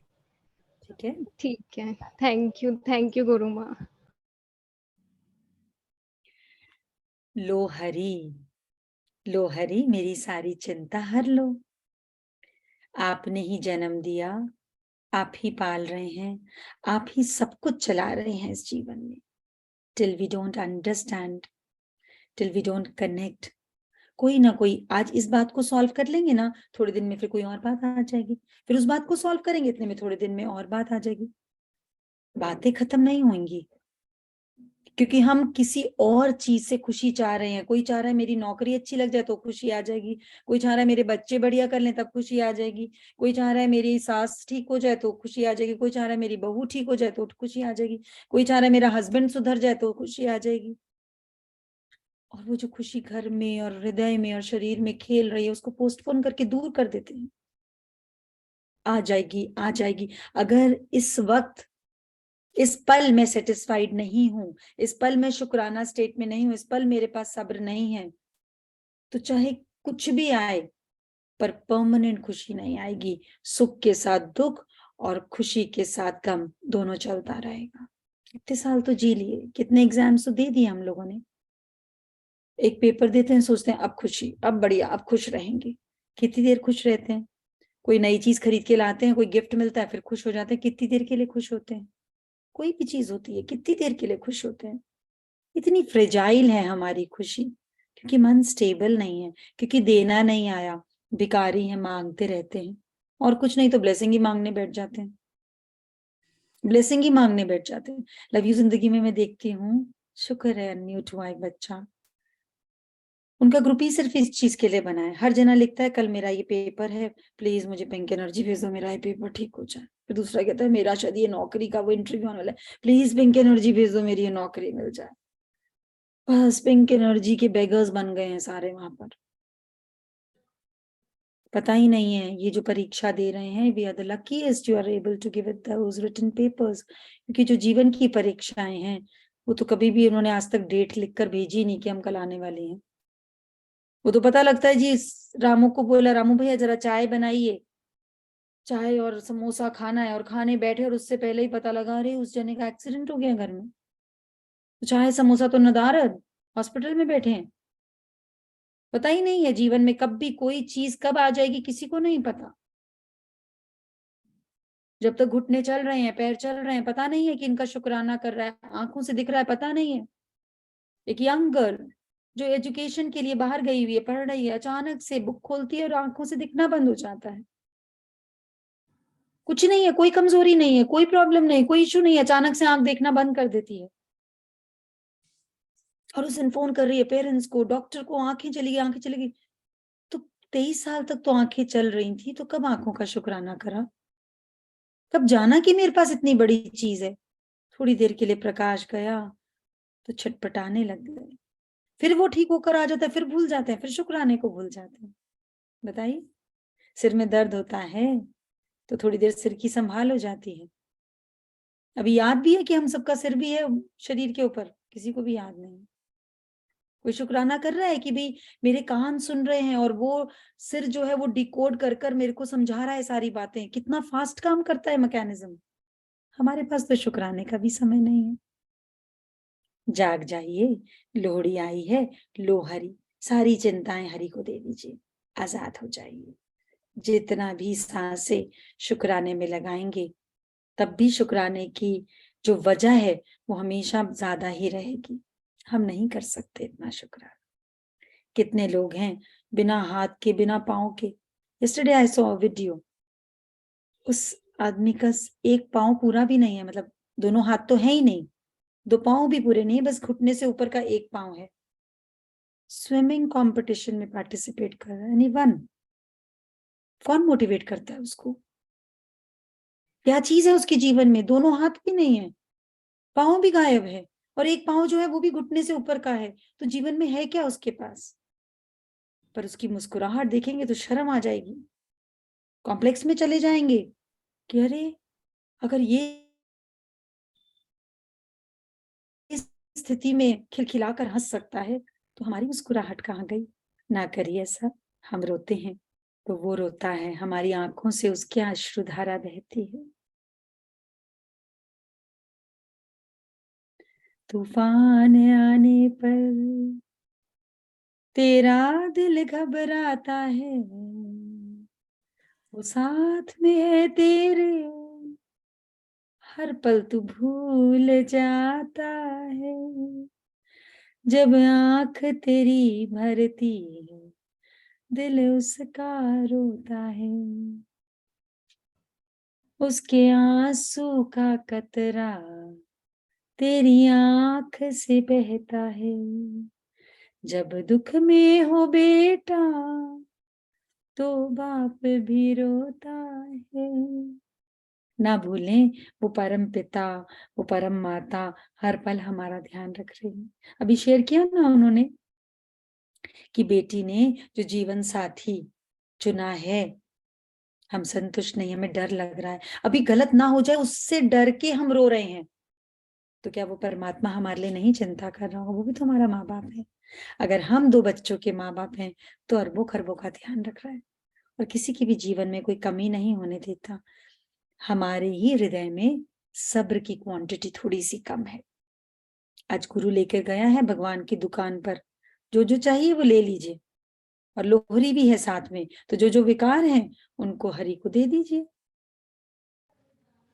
ठीक है। ठीक है, थैंक यू गुरु माँ। लो हरी, लो हरी, मेरी सारी चिंता हर लो। आपने ही जन्म दिया, आप ही पाल रहे हैं, आप ही सब कुछ चला रहे हैं इस जीवन में। Till we don't understand, till we don't connect, कोई ना कोई, आज इस बात को सॉल्व कर लेंगे ना, थोड़े दिन में फिर कोई और बात आ जाएगी, फिर उस बात को सॉल्व करेंगे, इतने में थोड़े दिन में और बात आ जाएगी। बातें खत्म नहीं होंगी, क्योंकि हम किसी और चीज से खुशी चाह रहे हैं। कोई चाह रहा है मेरी नौकरी अच्छी लग जाए तो खुशी आ जाएगी, कोई चाह रहा है मेरे बच्चे बढ़िया कर लें तब खुशी आ जाएगी, कोई चाह रहा है मेरी सास ठीक हो जाए तो खुशी आ जाएगी, कोई चाह रहा है मेरी बहू ठीक हो जाए तो खुशी आ जाएगी, कोई चाह रहा है मेरा हस्बैंड सुधर जाए तो खुशी आ जाएगी। और वो जो खुशी घर में और हृदय में और शरीर में खेल रही है, उसको पोस्टपोन करके दूर कर देते हैं। आ जाएगी, आ जाएगी। अगर इस वक्त, इस पल मैं सेटिस्फाइड नहीं हूं, इस पल मैं शुक्राना स्टेट में नहीं हूं, इस पल मेरे पास सब्र नहीं है, तो चाहे कुछ भी आए पर परमानेंट खुशी नहीं आएगी। सुख के साथ दुख और खुशी के साथ गम दोनों चलता रहेगा। इतने साल तो जी लिए, कितने एग्जाम्स तो दे दिए हम लोगों ने। एक पेपर देते हैं, सोचते हैं अब खुशी, अब बढ़िया, अब खुश रहेंगे। कितनी देर खुश रहते हैं? कोई नई चीज खरीद के लाते हैं, कोई गिफ्ट मिलता है, फिर खुश हो जाते हैं। कितनी देर के लिए खुश होते हैं? कोई भी चीज होती है, कितनी देर के लिए खुश होते हैं? इतनी फ्रेजाइल है हमारी खुशी, क्योंकि मन स्टेबल नहीं है, क्योंकि देना नहीं आया, भिखारी है, मांगते रहते हैं, और कुछ नहीं तो ब्लेसिंग ही मांगने बैठ जाते हैं, ब्लेसिंग ही मांगने बैठ जाते हैं। लव यू जिंदगी में मैं देखती हूँ, शुक्र है अनम्यूट हुआ एक बच्चा, उनका ग्रुप ही सिर्फ इस चीज के लिए बना है। हर जना लिखता है कल मेरा ये पेपर है, प्लीज मुझे पिंक एनर्जी भेज दो, मेरा ये पेपर ठीक हो जाए। फिर दूसरा कहता है मेरा शायद ये नौकरी का वो इंटरव्यू आने वाला है, प्लीज पिंक एनर्जी भेज दो, मेरी ये नौकरी मिल जाए। बस पिंक एनर्जी के बेगर्स बन गए हैं सारे वहां पर। पता ही नहीं है ये जो परीक्षा दे रहे हैं, we are the luckiest you are able to give it those written papers. क्योंकि जो जीवन की परीक्षाएं हैं वो तो कभी भी उन्होंने आज तक डेट लिखकर भेजी नहीं कि हम कल आने वाले हैं। वो तो पता लगता है जी, रामू को बोला, रामू भैया जरा चाय बनाइए, चाय और समोसा खाना है, और खाने बैठे और उससे पहले ही पता लगा अरे उस जने का एक्सीडेंट हो गया घर में। तो चाय समोसा तो नदारद, हॉस्पिटल में बैठे हैं। पता ही नहीं है जीवन में कब भी कोई चीज कब आ जाएगी, किसी को नहीं पता। जब तक घुटने चल रहे हैं, पैर चल रहे हैं, पता नहीं है कि इनका शुक्राना कर रहा है, आंखों से दिख रहा है, पता नहीं है। एक यंग गर्ल जो एजुकेशन के लिए बाहर गई हुई है, पढ़ रही है, अचानक से बुक खोलती है और आंखों से दिखना बंद हो जाता है। कुछ नहीं है, कोई कमजोरी नहीं है, कोई प्रॉब्लम नहीं, कोई इशू नहीं है, अचानक से आंख देखना बंद कर देती है। और उस दिन फोन कर रही है पेरेंट्स को, डॉक्टर को, आंखें चली गई, आंखें चली गई। तो 23 साल तक तो आंखें चल रही थी, तो कब आंखों का शुक्राना करा? कब जाना कि मेरे पास इतनी बड़ी चीज है? थोड़ी देर के लिए प्रकाश गया तो छटपटाने लग गए, फिर वो ठीक होकर आ जाता है, फिर भूल जाते हैं, फिर शुक्राने को भूल जाते हैं। बताइए, सिर में दर्द होता है तो थोड़ी देर सिर की संभाल हो जाती है। अभी याद भी है कि हम सबका सिर भी है शरीर के ऊपर, किसी को भी याद नहीं। कोई शुक्राना कर रहा है कि भाई मेरे कान सुन रहे हैं और वो सिर जो है वो डिकोड कर कर मेरे को समझा रहा है सारी बातें। कितना फास्ट काम करता है मैकेनिज्म। हमारे पास तो शुक्राने का भी समय नहीं है। जाग जाइए, लोहड़ी आई है, लो हरि, सारी चिंताएं हरि को दे दीजिए, आजाद हो जाइए। जितना भी सांसें शुक्राने में लगाएंगे, तब भी शुक्राने की जो वजह है वो हमेशा ज्यादा ही रहेगी। हम नहीं कर सकते इतना शुक्राना। कितने लोग हैं बिना हाथ के, बिना पाँव के। Yesterday I saw a video, उस आदमी का एक पाँव पूरा भी नहीं है, मतलब दोनों हाथ तो है ही नहीं, दो पाँव भी पूरे नहीं, बस घुटने से ऊपर का एक पाँव है। स्विमिंग कंपटीशन में पार्टिसिपेट कर रहा है, नहीं वन। कौन मोटिवेट करता है उसको? क्या चीज है उसके जीवन में? दोनों हाथ भी नहीं है, पाँव भी गायब है, और एक पाँव जो है वो भी घुटने से ऊपर का है। तो जीवन में है क्या उसके पास? पर उसकी मुस्कुराहट देखेंगे तो शर्म आ जाएगी। कॉम्प्लेक्स में चले जाएंगे कि अरे अगर ये इस स्थिति में खिलखिलाकर हंस सकता है तो हमारी मुस्कुराहट कहाँ गई? ना करिए ऐसा। हम रोते हैं तो वो रोता है, हमारी आंखों से उसकी अश्रुधारा बहती है। तूफान आने पर तेरा दिल घबराता है, वो साथ में है तेरे, हर पल तू भूल जाता है, जब आंख तेरी भरती है दिल उसका रोता है, उसके आंसू का कतरा तेरी आंख से बहता है, जब दुख में हो बेटा तो बाप भी रोता है। ना भूलें वो परम पिता, वो परम माता हर पल हमारा ध्यान रख रही है। अभी शेयर किया ना उन्होंने कि बेटी ने जो जीवन साथी चुना है, हम संतुष्ट नहीं, हमें डर लग रहा है, अभी गलत ना हो जाए उससे डर के हम रो रहे हैं, तो क्या वो परमात्मा हमारे लिए नहीं चिंता कर रहा होगा? वो भी तो हमारा माँ बाप है। अगर हम 2 बच्चों के माँ बाप हैं तो अरबों खरबों का ध्यान रख रहा है और किसी की भी जीवन में कोई कमी नहीं होने देता। हमारे ही हृदय में सब्र की क्वांटिटी थोड़ी सी कम है। आज गुरु लेकर गया है भगवान की दुकान पर, जो जो चाहिए वो ले लीजिए, और लोहरी भी है साथ में, तो जो जो विकार हैं उनको हरि को दे दीजिए।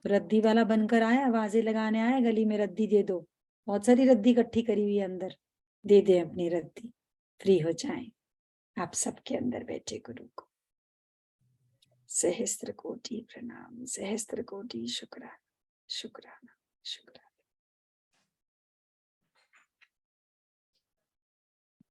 रद्दी वाला बनकर आया, आवाजें लगाने आया, गली में रद्दी दे दो, बहुत सारी रद्दी इकट्ठी करी हुई है अंदर, दे दे अपनी रद्दी, फ्री हो जाए आप सबके अंदर बैठे गुरु को। सहस्त्र कोटि प्रणाम, सहस्त्र कोटि शुक्राना, शुक्राना, शुक्राना।